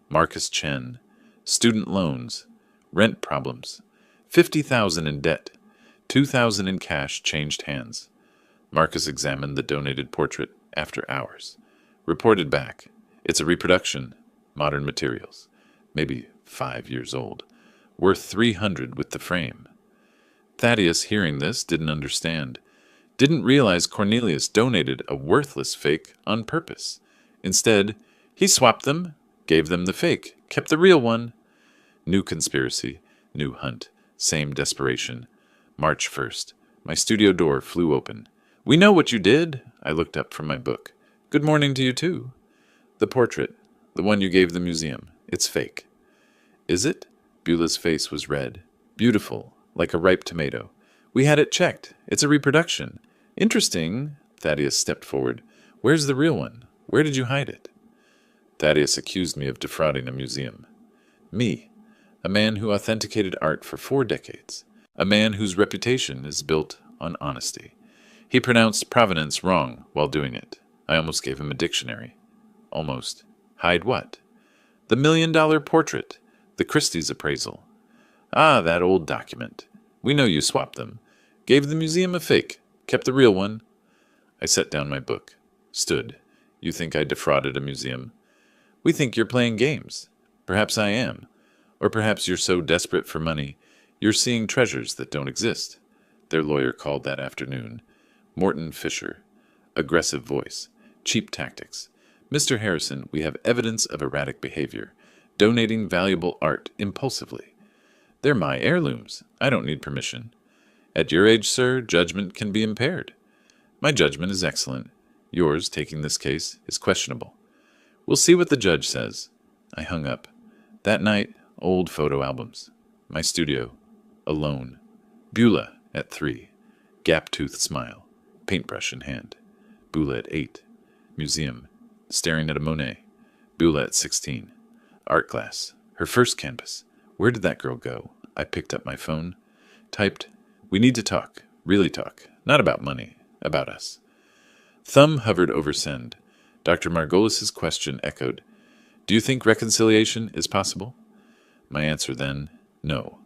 Marcus Chen. Student loans. Rent problems. $50,000 in debt. $2,000 in cash changed hands. Marcus examined the donated portrait after hours. Reported back. It's a reproduction. Modern materials. Maybe 5 years old. Worth $300 with the frame. Thaddeus, hearing this, didn't understand. Didn't realize Cornelius donated a worthless fake on purpose. Instead, he swapped them, gave them the fake, kept the real one. New conspiracy, new hunt, same desperation. March 1st. My studio door flew open. We know what you did. I looked up from my book. Good morning to you, too. The portrait, the one you gave the museum. It's fake. Is it? Beulah's face was red. Beautiful, like a ripe tomato. We had it checked. It's a reproduction. Interesting. Thaddeus stepped forward. Where's the real one? Where did you hide it? Thaddeus accused me of defrauding a museum. Me, a man who authenticated art for 4 decades. A man whose reputation is built on honesty. He pronounced provenance wrong while doing it. I almost gave him a dictionary. Almost. Hide what? The $1 million portrait. The Christie's appraisal. Ah, that old document. We know you swapped them. Gave the museum a fake. Kept the real one. I set down my book. Stood. You think I defrauded a museum? We think you're playing games. Perhaps I am. Or perhaps you're so desperate for money, you're seeing treasures that don't exist. Their lawyer called that afternoon. Morton Fisher. Aggressive voice. Cheap tactics. Mr. Harrison, we have evidence of erratic behavior. Donating valuable art impulsively. They're my heirlooms. I don't need permission. At your age, sir, judgment can be impaired. My judgment is excellent. Yours, taking this case, is questionable. We'll see what the judge says. I hung up. That night, old photo albums. My studio. Alone. Beulah at 3. Gap-toothed smile. Paintbrush in hand. Beulah at 8. Museum. Staring at a Monet. Beulah at 16. Art class. Her first canvas. Where did that girl go? I picked up my phone. Typed, we need to talk. Really talk. Not about money. About us. Thumb hovered over send. Dr. Margolis's question echoed. Do you think reconciliation is possible? My answer then, no.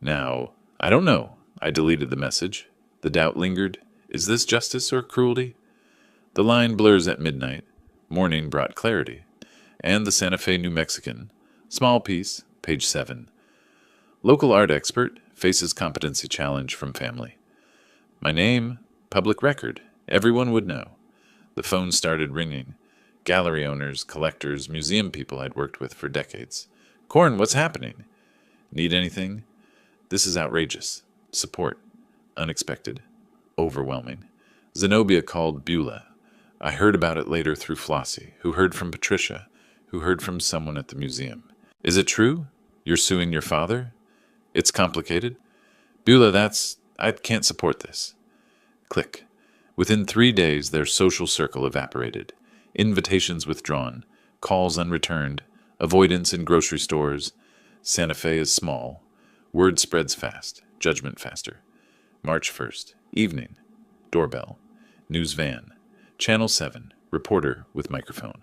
Now, I don't know. I deleted the message. The doubt lingered. Is this justice or cruelty? The line blurs at midnight. Morning brought clarity. And the Santa Fe New Mexican. Small piece, page 7. Local art expert faces competency challenge from family. My name, public record. Everyone would know. The phone started ringing. Gallery owners, collectors, museum people I'd worked with for decades. Corn, what's happening? Need anything? This is outrageous. Support. Unexpected. Overwhelming. Zenobia called Beulah. I heard about it later through Flossie, who heard from Patricia, who heard from someone at the museum. Is it true? You're suing your father? It's complicated. Beulah, I can't support this. Click. Within 3 days, their social circle evaporated. Invitations withdrawn. Calls unreturned. Avoidance in grocery stores. Santa Fe is small. Word spreads fast. Judgment faster. March 1st. Evening. Doorbell. News van. Channel 7. Reporter with microphone.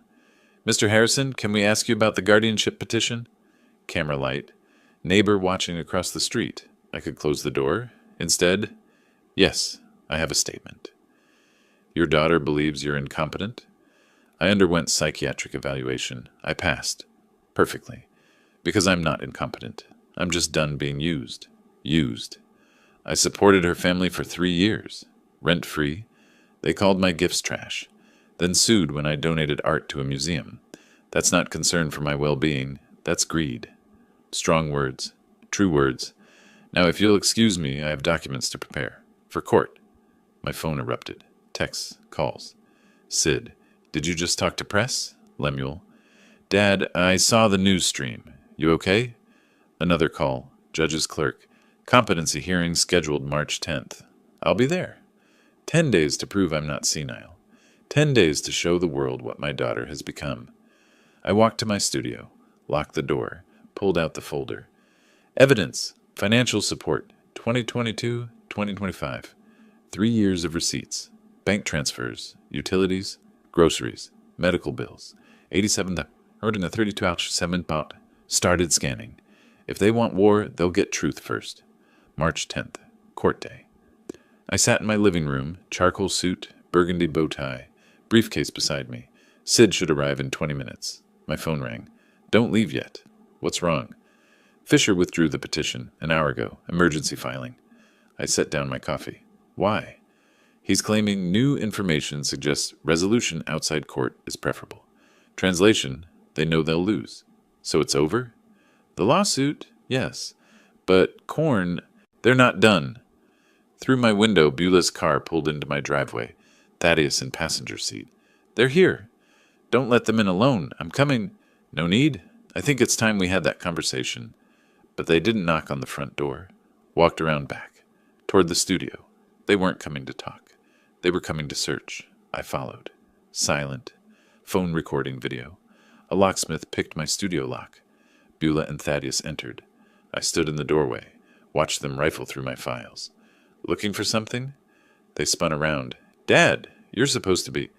Mr. Harrison, can we ask you about the guardianship petition? Camera light. Neighbor watching across the street. I could close the door. Instead, yes, I have a statement. Your daughter believes you're incompetent? I underwent psychiatric evaluation. I passed. Perfectly. Because I'm not incompetent. I'm just done being used. Used. I supported her family for 3 years. Rent-free. They called my gifts trash. Then sued when I donated art to a museum. That's not concern for my well-being. That's greed. Strong words. True words. Now, if you'll excuse me, I have documents to prepare. For court. My phone erupted. Texts. Calls. Sid. Did you just talk to press? Lemuel. Dad, I saw the news stream. You okay? Another call. Judge's clerk. Competency hearing scheduled March 10th. I'll be there. 10 days to prove I'm not senile. 10 days to show the world what my daughter has become. I walked to my studio, locked the door, pulled out the folder. Evidence. Financial support. 2022-2025. 3 years of receipts. Bank transfers. Utilities. Groceries. Medical bills. 87 32 hours 7 pot. Started scanning. If they want war, they'll get truth first. March 10th. Court day. I sat in my living room, charcoal suit, burgundy bow tie, briefcase beside me. Sid should arrive in 20 minutes. My phone rang. Don't leave yet. What's wrong? Fisher withdrew the petition an hour ago. Emergency filing. I set down my coffee. Why? He's claiming new information suggests resolution outside court is preferable. Translation, they know they'll lose. So it's over? The lawsuit? Yes. But Corn, they're not done. Through my window, Beulah's car pulled into my driveway. Thaddeus in passenger seat. They're here. Don't let them in alone. I'm coming. No need. I think it's time we had that conversation. But they didn't knock on the front door. Walked around back. Toward the studio. They weren't coming to talk. They were coming to search. I followed. Silent. Phone recording video. A locksmith picked my studio lock. Beulah and Thaddeus entered. I stood in the doorway. Watched them rifle through my files. Looking for something? They spun around. Dad, you're supposed to be...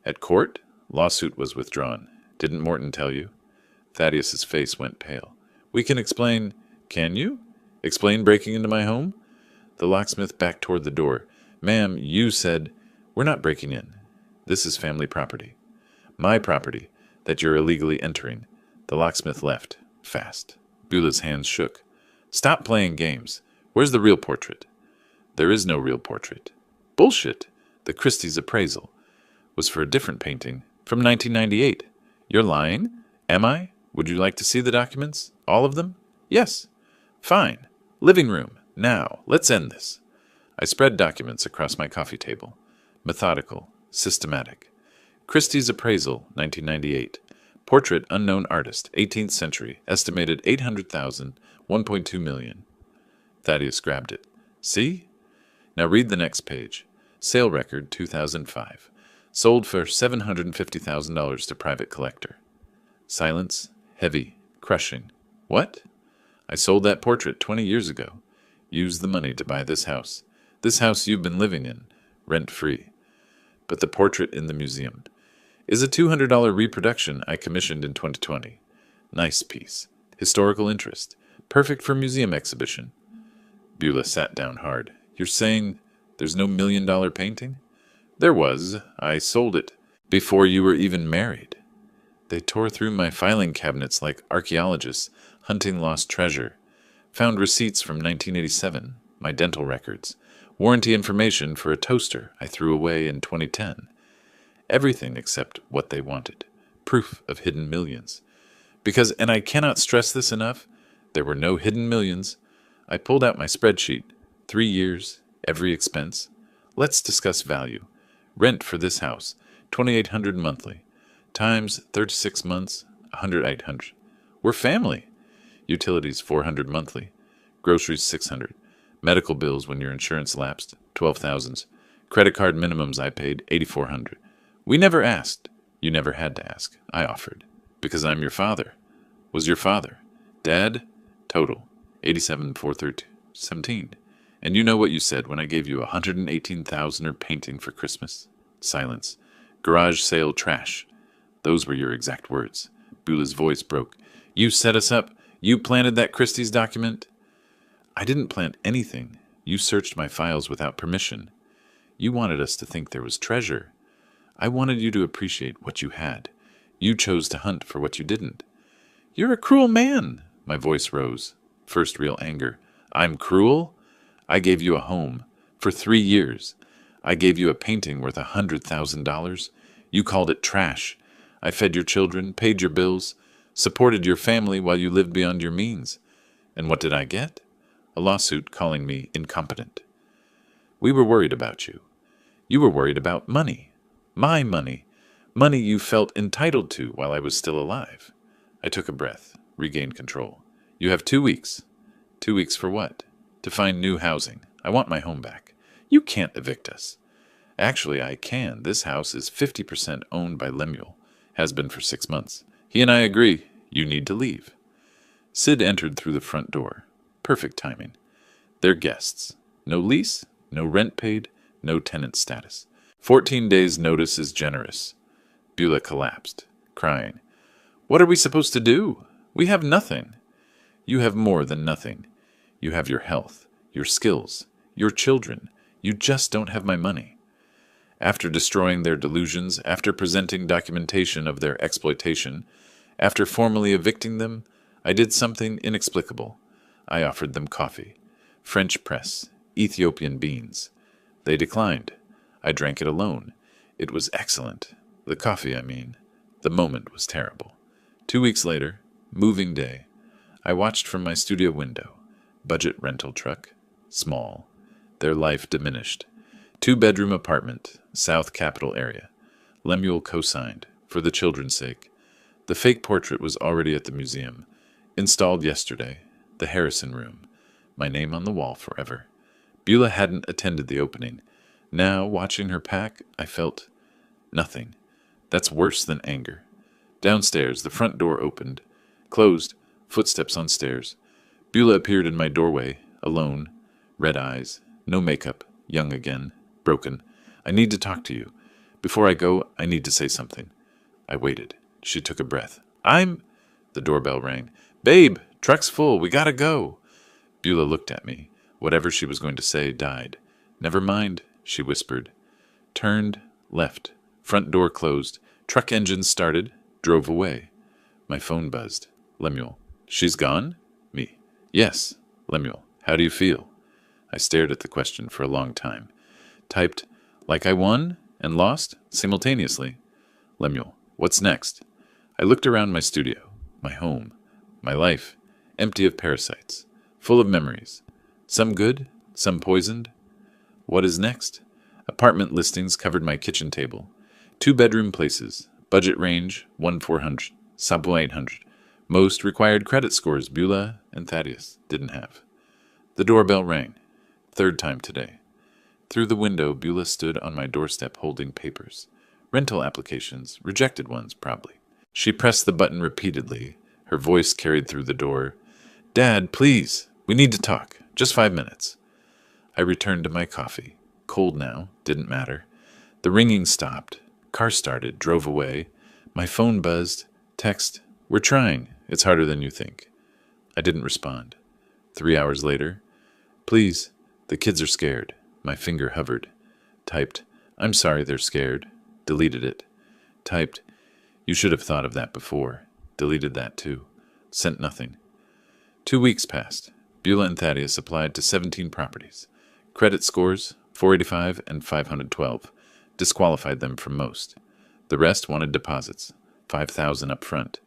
At court? Lawsuit was withdrawn. Didn't Morton tell you? Thaddeus's face went pale. We can explain... Can you? Explain breaking into my home? The locksmith backed toward the door. Ma'am, you said... We're not breaking in. This is family property. My property, that you're illegally entering. The locksmith left. Fast. Beulah's hands shook. Stop playing games. Where's the real portrait? There is no real portrait. Bullshit. The Christie's appraisal was for a different painting from 1998. You're lying? Am I? Would you like to see the documents? All of them? Yes. Fine. Living room. Now, let's end this. I spread documents across my coffee table. Methodical. Systematic. Christie's appraisal, 1998. Portrait unknown artist, 18th century. Estimated 800,000, 1.2 million. Thaddeus grabbed it. See? Now read the next page. Sale record, 2005. Sold for $750,000 to private collector. Silence. Heavy. Crushing. What? I sold that portrait 20 years ago. Used the money to buy this house. This house you've been living in. Rent-free. But the portrait in the museum. is a $200 reproduction I commissioned in 2020. Nice piece. Historical interest. Perfect for museum exhibition. Beulah sat down hard. You're saying there's no $1 million painting? There was. I sold it before you were even married. They tore through my filing cabinets like archaeologists hunting lost treasure. Found receipts from 1987, my dental records, warranty information for a toaster I threw away in 2010. Everything except what they wanted. Proof of hidden millions. Because, and I cannot stress this enough, there were no hidden millions. I pulled out my spreadsheet. 3 years, every expense. Let's discuss value. Rent for this house, $2,800 monthly. Times 36 months, $100,800. We're family. Utilities, $400 monthly. Groceries, $600. Medical bills when your insurance lapsed, $12,000. Credit card minimums I paid, $8,400. We never asked. You never had to ask. I offered. Because I'm your father. Was your father. Dad, total, $87,417. And you know what you said when I gave you $118,000 painting for Christmas? Silence. Garage sale trash. Those were your exact words. Beulah's voice broke. You set us up. You planted that Christie's document. I didn't plant anything. You searched my files without permission. You wanted us to think there was treasure. I wanted you to appreciate what you had. You chose to hunt for what you didn't. You're a cruel man. My voice rose. First real anger. I'm cruel? I gave you a home. For 3 years. I gave you a painting worth $100,000. You called it trash. I fed your children, paid your bills, supported your family while you lived beyond your means. And what did I get? A lawsuit calling me incompetent. We were worried about you. You were worried about money. My money. Money you felt entitled to while I was still alive. I took a breath, regained control. You have 2 weeks. 2 weeks for what? To find new housing. I want my home back. You can't evict us. Actually, I can. This house is 50% owned by Lemuel. Has been for 6 months. He and I agree. You need to leave. Sid entered through the front door. Perfect timing. They're guests. No lease, no rent paid, no tenant status. 14 days' notice is generous. Beulah collapsed, crying. What are we supposed to do? We have nothing. You have more than nothing. You have your health, your skills, your children. You just don't have my money. After destroying their delusions, after presenting documentation of their exploitation, after formally evicting them, I did something inexplicable. I offered them coffee, French press, Ethiopian beans. They declined. I drank it alone. It was excellent. The coffee, I mean. The moment was terrible. 2 weeks later, moving day, I watched from my studio window. Budget rental truck, small. Their life diminished. 2-bedroom apartment, South Capital area. Lemuel co-signed, for the children's sake. The fake portrait was already at the museum. Installed yesterday. The Harrison room. My name on the wall forever. Beulah hadn't attended the opening. Now, watching her pack, I felt nothing. That's worse than anger. Downstairs, the front door opened. Closed. Footsteps on stairs. Beulah appeared in my doorway, alone. Red eyes. No makeup. Young again. Broken. I need to talk to you. Before I go, I need to say something. I waited. She took a breath. The doorbell rang. Babe, truck's full. We gotta go. Beulah looked at me. Whatever she was going to say died. Never mind, she whispered. Turned, left. Front door closed. Truck engine started. Drove away. My phone buzzed. Lemuel. She's gone? Me. Yes. Lemuel. How do you feel? I stared at the question for a long time. Typed, like I won and lost simultaneously. Lemuel. What's next? I looked around my studio, my home, my life, empty of parasites, full of memories. Some good, some poisoned. What is next? Apartment listings covered my kitchen table. 2-bedroom places. Budget range, 1,400. Sub 800. Most required credit scores Beulah and Thaddeus didn't have. The doorbell rang. 3rd time today. Through the window, Beulah stood on my doorstep holding papers. Rental applications, rejected ones, probably. She pressed the button repeatedly. Her voice carried through the door. Dad, please, we need to talk. Just 5 minutes. I returned to my coffee. Cold now, didn't matter. The ringing stopped. Car started, drove away. My phone buzzed. Text, "We're trying. It's harder than you think." I didn't respond. 3 hours later, "Please, the kids are scared." My finger hovered. Typed, "I'm sorry they're scared." Deleted it. Typed, "You should have thought of that before." Deleted that too. Sent nothing. 2 weeks passed. Beulah and Thaddeus applied to 17 properties. Credit scores, 485 and 512, disqualified them from most. The rest wanted deposits, $5,000 up front,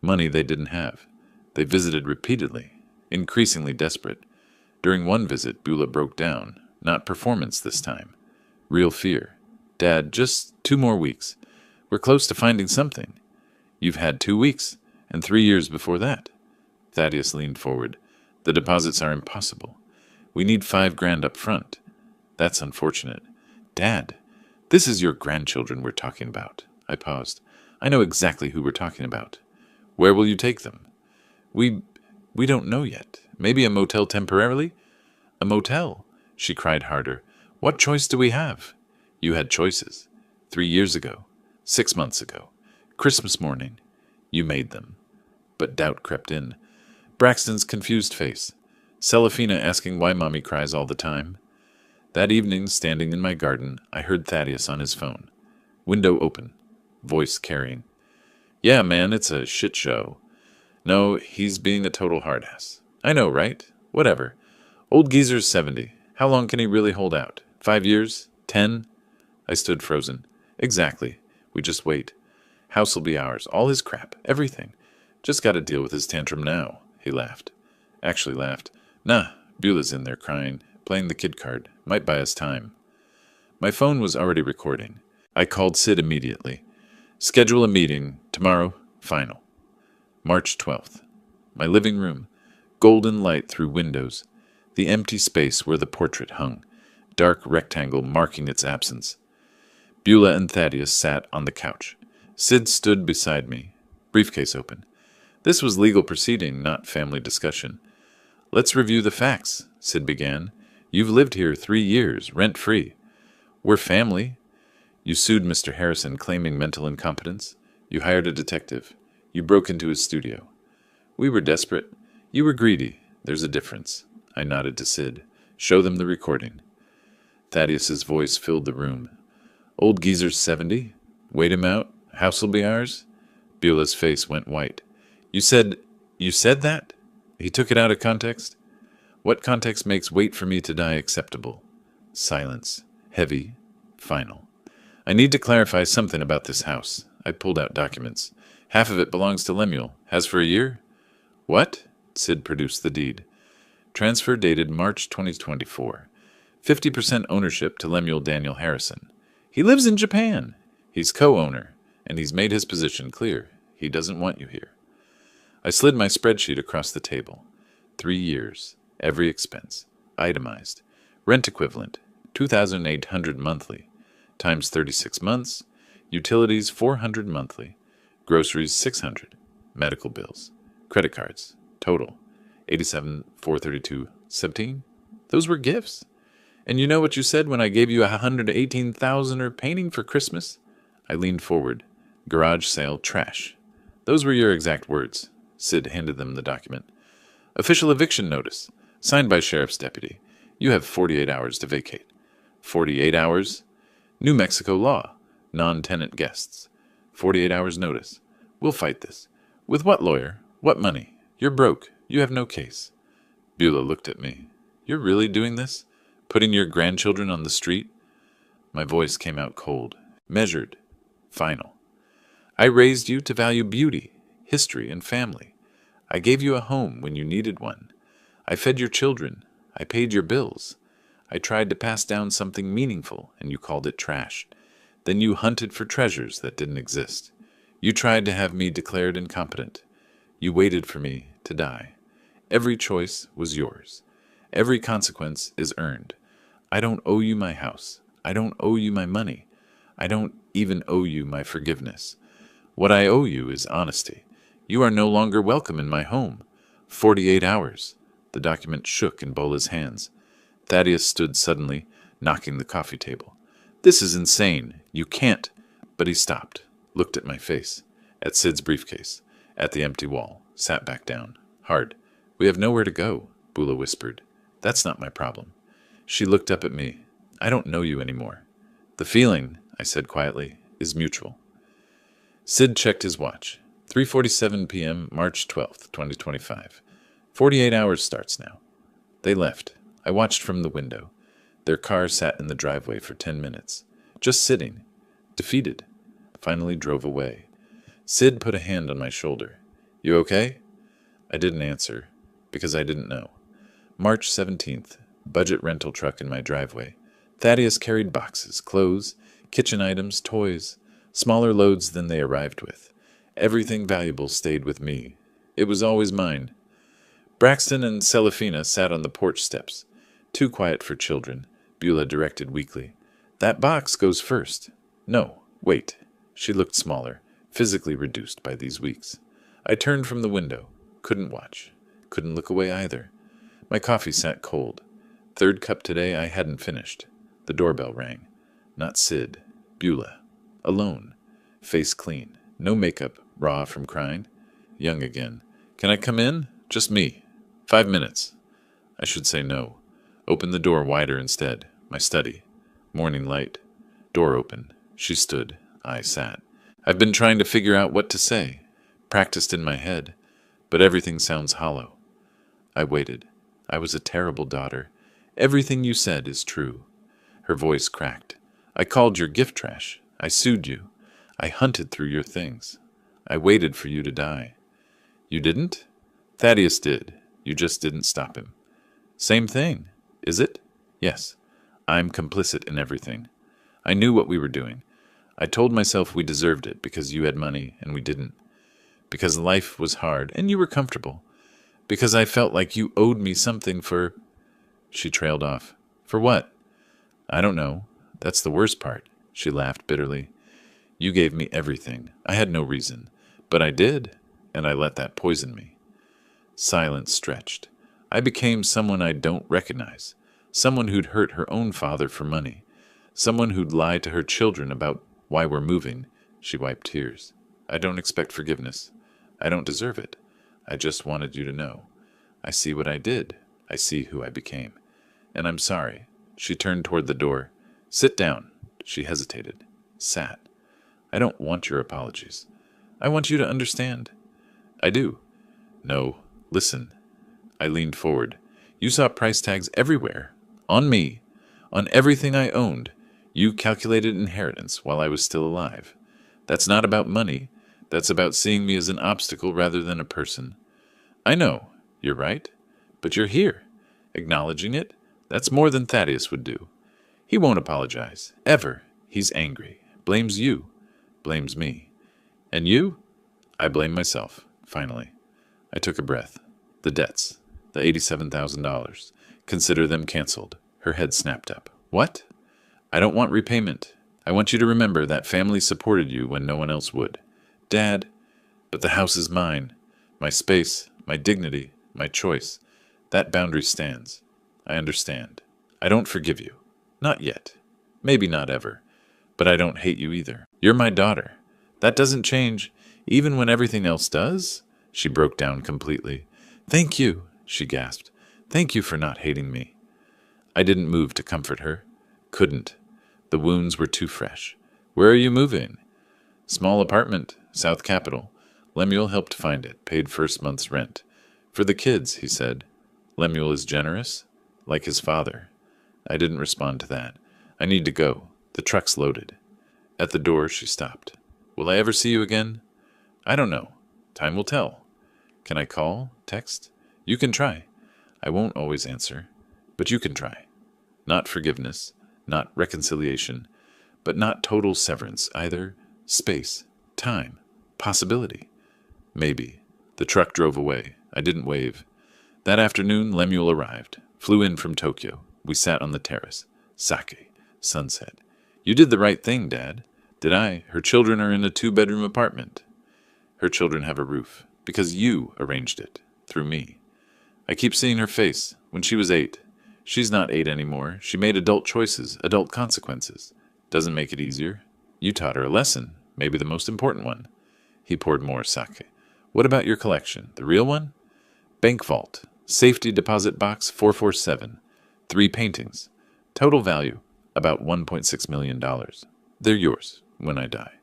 money they didn't have. They visited repeatedly, increasingly desperate. During one visit, Beulah broke down. Not performance this time. Real fear. "Dad, just 2 more weeks. We're close to finding something." "You've had 2 weeks, and 3 years before that." Thaddeus leaned forward. "The deposits are impossible. We need $5,000 up front." "That's unfortunate." "Dad, this is your grandchildren we're talking about." I paused. "I know exactly who we're talking about." "Where will you take them?" We don't know yet. Maybe a motel temporarily?" "A motel?" She cried harder. "What choice do we have?" "You had choices. 3 years ago. 6 months ago. Christmas morning. You made them." But doubt crept in. Braxton's confused face. Celafina asking why Mommy cries all the time. That evening, standing in my garden, I heard Thaddeus on his phone. Window open. Voice carrying. "Yeah, man, it's a shit show." "No, he's being a total hard-ass." "I know, right? Whatever. Old geezer's 70. How long can he really hold out? 5 years? 10? I stood frozen. "Exactly. We just wait. House'll be ours. All his crap. Everything. Just gotta deal with his tantrum now." He laughed. Actually laughed. "Nah, Beulah's in there crying, playing the kid card. Might buy us time." My phone was already recording. I called Sid immediately. "Schedule a meeting. Tomorrow. Final." March 12th. My living room. Golden light through windows. The empty space where the portrait hung. Dark rectangle marking its absence. Beulah and Thaddeus sat on the couch. Sid stood beside me. Briefcase open. This was legal proceeding, not family discussion. "Let's review the facts," Sid began. "You've lived here 3 years, rent-free. We're family. You sued Mr. Harrison claiming mental incompetence. You hired a detective. You broke into his studio. We were desperate. You were greedy. There's a difference." I nodded to Sid. "Show them the recording." Thaddeus's voice filled the room. "Old geezer's 70. Wait him out. House'll be ours." Beulah's face went white. You said that?" He took it out of context. "What context makes wait for me to die acceptable?" Silence. Heavy. Final. "I need to clarify something about this house." I pulled out documents. "Half of it belongs to Lemuel. Has for a year." "What?" Sid produced the deed. Transfer dated March 2024. 50% ownership to Lemuel Daniel Harrison. He lives in Japan. He's co-owner, and he's made his position clear. He doesn't want you here. I slid my spreadsheet across the table. 3 years. Every expense. Itemized. Rent equivalent. $2,800 monthly. Times 36 months. Utilities $400 monthly. Groceries $600. Medical bills. Credit cards. Total. $87,432.17. Those were gifts. And you know what you said when I gave you $118,000 painting for Christmas? I leaned forward. Garage sale trash. Those were your exact words. Sid handed them the document. Official eviction notice. Signed by sheriff's deputy. You have 48 hours to vacate. 48 hours? New Mexico law. Non-tenant guests. 48 hours notice. We'll fight this. With what lawyer? What money? You're broke. You have no case. Beulah looked at me. You're really doing this? Putting your grandchildren on the street? My voice came out cold. Measured. Final. I raised you to value beauty, history, and family. I gave you a home when you needed one. I fed your children. I paid your bills. I tried to pass down something meaningful, and you called it trash. Then you hunted for treasures that didn't exist. You tried to have me declared incompetent. You waited for me to die. Every choice was yours. Every consequence is earned. I don't owe you my house. I don't owe you my money. I don't even owe you my forgiveness. What I owe you is honesty. You are no longer welcome in my home. 48 hours. The document shook in Bola's hands. Thaddeus stood suddenly, knocking the coffee table. This is insane. You can't. But he stopped, looked at my face, at Sid's briefcase, at the empty wall, sat back down. Hard. We have nowhere to go, Bula whispered. That's not my problem. She looked up at me. I don't know you anymore. The feeling, I said quietly, is mutual. Sid checked his watch. 3:47 p.m., March 12th, 2025. 48 hours starts now. They left. I watched from the window. Their car sat in the driveway for 10 minutes. Just sitting. Defeated. Finally drove away. Sid put a hand on my shoulder. You okay? I didn't answer, because I didn't know. March 17th. Budget rental truck in my driveway. Thaddeus carried boxes, clothes, kitchen items, toys, smaller loads than they arrived with. Everything valuable stayed with me. It was always mine. Braxton and Celifina sat on the porch steps. Too quiet for children, Beulah directed weakly. That box goes first. No, wait. She looked smaller, physically reduced by these weeks. I turned from the window. Couldn't watch. Couldn't look away either. My coffee sat cold. Third cup today I hadn't finished. The doorbell rang. Not Sid. Beulah. Alone. Face clean. No makeup. Raw from crying. Young again. Can I come in? Just me. 5 minutes. I should say no. Open the door wider instead. My study. Morning light. Door open. She stood. I sat. I've been trying to figure out what to say. Practiced in my head. But everything sounds hollow. I waited. I was a terrible daughter. Everything you said is true. Her voice cracked. I called your gift trash. I sued you. I hunted through your things. I waited for you to die. You didn't? Thaddeus did. You just didn't stop him. Same thing, is it? Yes. I'm complicit in everything. I knew what we were doing. I told myself we deserved it because you had money and we didn't. Because life was hard and you were comfortable. Because I felt like you owed me something for... She trailed off. For what? I don't know. That's the worst part. She laughed bitterly. You gave me everything. I had no reason. But I did, and I let that poison me. Silence stretched. I became someone I don't recognize. Someone who'd hurt her own father for money. Someone who'd lie to her children about why we're moving. She wiped tears. I don't expect forgiveness. I don't deserve it. I just wanted you to know. I see what I did. I see who I became. And I'm sorry. She turned toward the door. Sit down. She hesitated. Sat. I don't want your apologies. I want you to understand. I do. No. Listen. I leaned forward. You saw price tags everywhere. On me. On everything I owned. You calculated inheritance while I was still alive. That's not about money. That's about seeing me as an obstacle rather than a person. I know. You're right. But you're here. Acknowledging it. That's more than Thaddeus would do. He won't apologize. Ever. He's angry. Blames you. Blames me. And you? I blame myself. Finally. I took a breath. The debts. The $87,000. Consider them canceled. Her head snapped up. What? I don't want repayment. I want you to remember that family supported you when no one else would. Dad, but the house is mine. My space, my dignity, my choice. That boundary stands. I understand. I don't forgive you. Not yet. Maybe not ever. But I don't hate you either. You're my daughter. That doesn't change, even when everything else does. She broke down completely. Thank you, she gasped. Thank you for not hating me. I didn't move to comfort her. Couldn't. The wounds were too fresh. Where are you moving? Small apartment, South Capitol. Lemuel helped find it, paid first month's rent. For the kids, he said. Lemuel is generous, like his father. I didn't respond to that. I need to go. The truck's loaded. At the door, she stopped. Will I ever see you again? I don't know. Time will tell. Can I call? Text? You can try. I won't always answer, but you can try. Not forgiveness, not reconciliation, but not total severance either. Space, time, possibility. Maybe. The truck drove away. I didn't wave. That afternoon, Lemuel arrived. Flew in from Tokyo. We sat on the terrace. Sake. Sunset. You did the right thing, Dad. Did I? Her children are in a 2-bedroom apartment. Her children have a roof. Because you arranged it. Through me. I keep seeing her face. When she was 8. She's not 8 anymore. She made adult choices. Adult consequences. Doesn't make it easier. You taught her a lesson, maybe the most important one. He poured more sake. What about your collection? The real one? Bank vault. Safety deposit box 447. 3 paintings. Total value, about $1.6 million. They're yours when I die.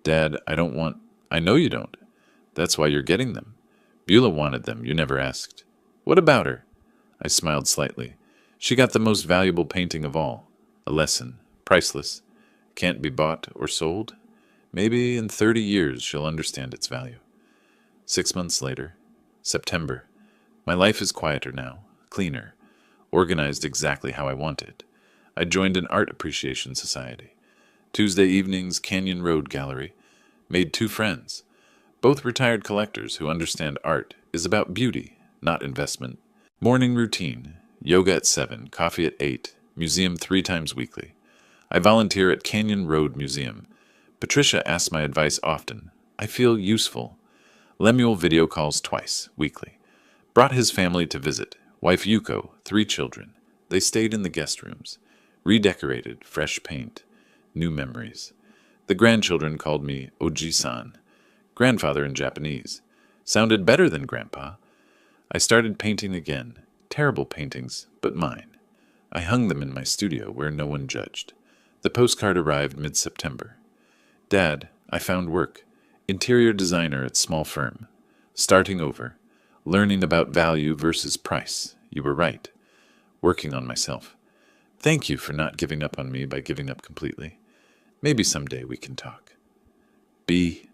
Dad, I know you don't. That's why you're getting them. Beulah wanted them, you never asked. What about her? I smiled slightly. She got the most valuable painting of all. A lesson. Priceless. Can't be bought or sold. Maybe in 30 years she'll understand its value. 6 months later. September. My life is quieter now, cleaner, organized exactly how I wanted. I joined an art appreciation society. Tuesday evenings, Canyon Road Gallery. Made 2 friends. Both retired collectors who understand art is about beauty, not investment. Morning routine. Yoga at 7, coffee at 8, museum 3 times weekly. I volunteer at Canyon Road Museum. Patricia asks my advice often. I feel useful. Lemuel video calls twice, weekly. Brought his family to visit. Wife Yuko, 3 children. They stayed in the guest rooms. Redecorated, fresh paint. New memories. The grandchildren called me Oji-san. Grandfather in Japanese. Sounded better than Grandpa. I started painting again. Terrible paintings, but mine. I hung them in my studio where no one judged. The postcard arrived mid-September. Dad, I found work. Interior designer at small firm. Starting over. Learning about value versus price. You were right. Working on myself. Thank you for not giving up on me by giving up completely. Maybe someday we can talk. B.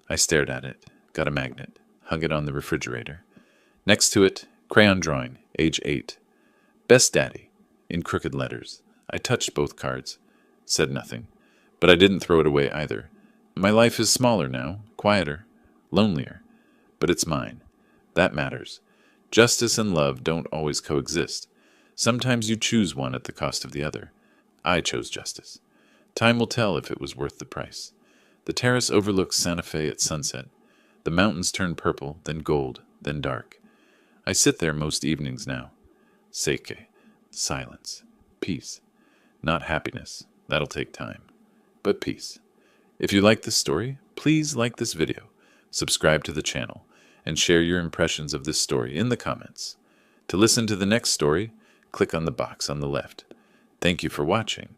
I stared at it, got a magnet, hung it on the refrigerator. Next to it, crayon drawing, age 8. Best Daddy, in crooked letters. I touched both cards, said nothing, but I didn't throw it away either. My life is smaller now, quieter, lonelier, but it's mine. That matters. Justice and love don't always coexist. Sometimes you choose one at the cost of the other. I chose justice. Time will tell if it was worth the price. The terrace overlooks Santa Fe at sunset. The mountains turn purple, then gold, then dark. I sit there most evenings now. Seke, silence, peace. Not happiness, that'll take time, but peace. If you like this story, please like this video, subscribe to the channel, and share your impressions of this story in the comments. To listen to the next story, click on the box on the left. Thank you for watching.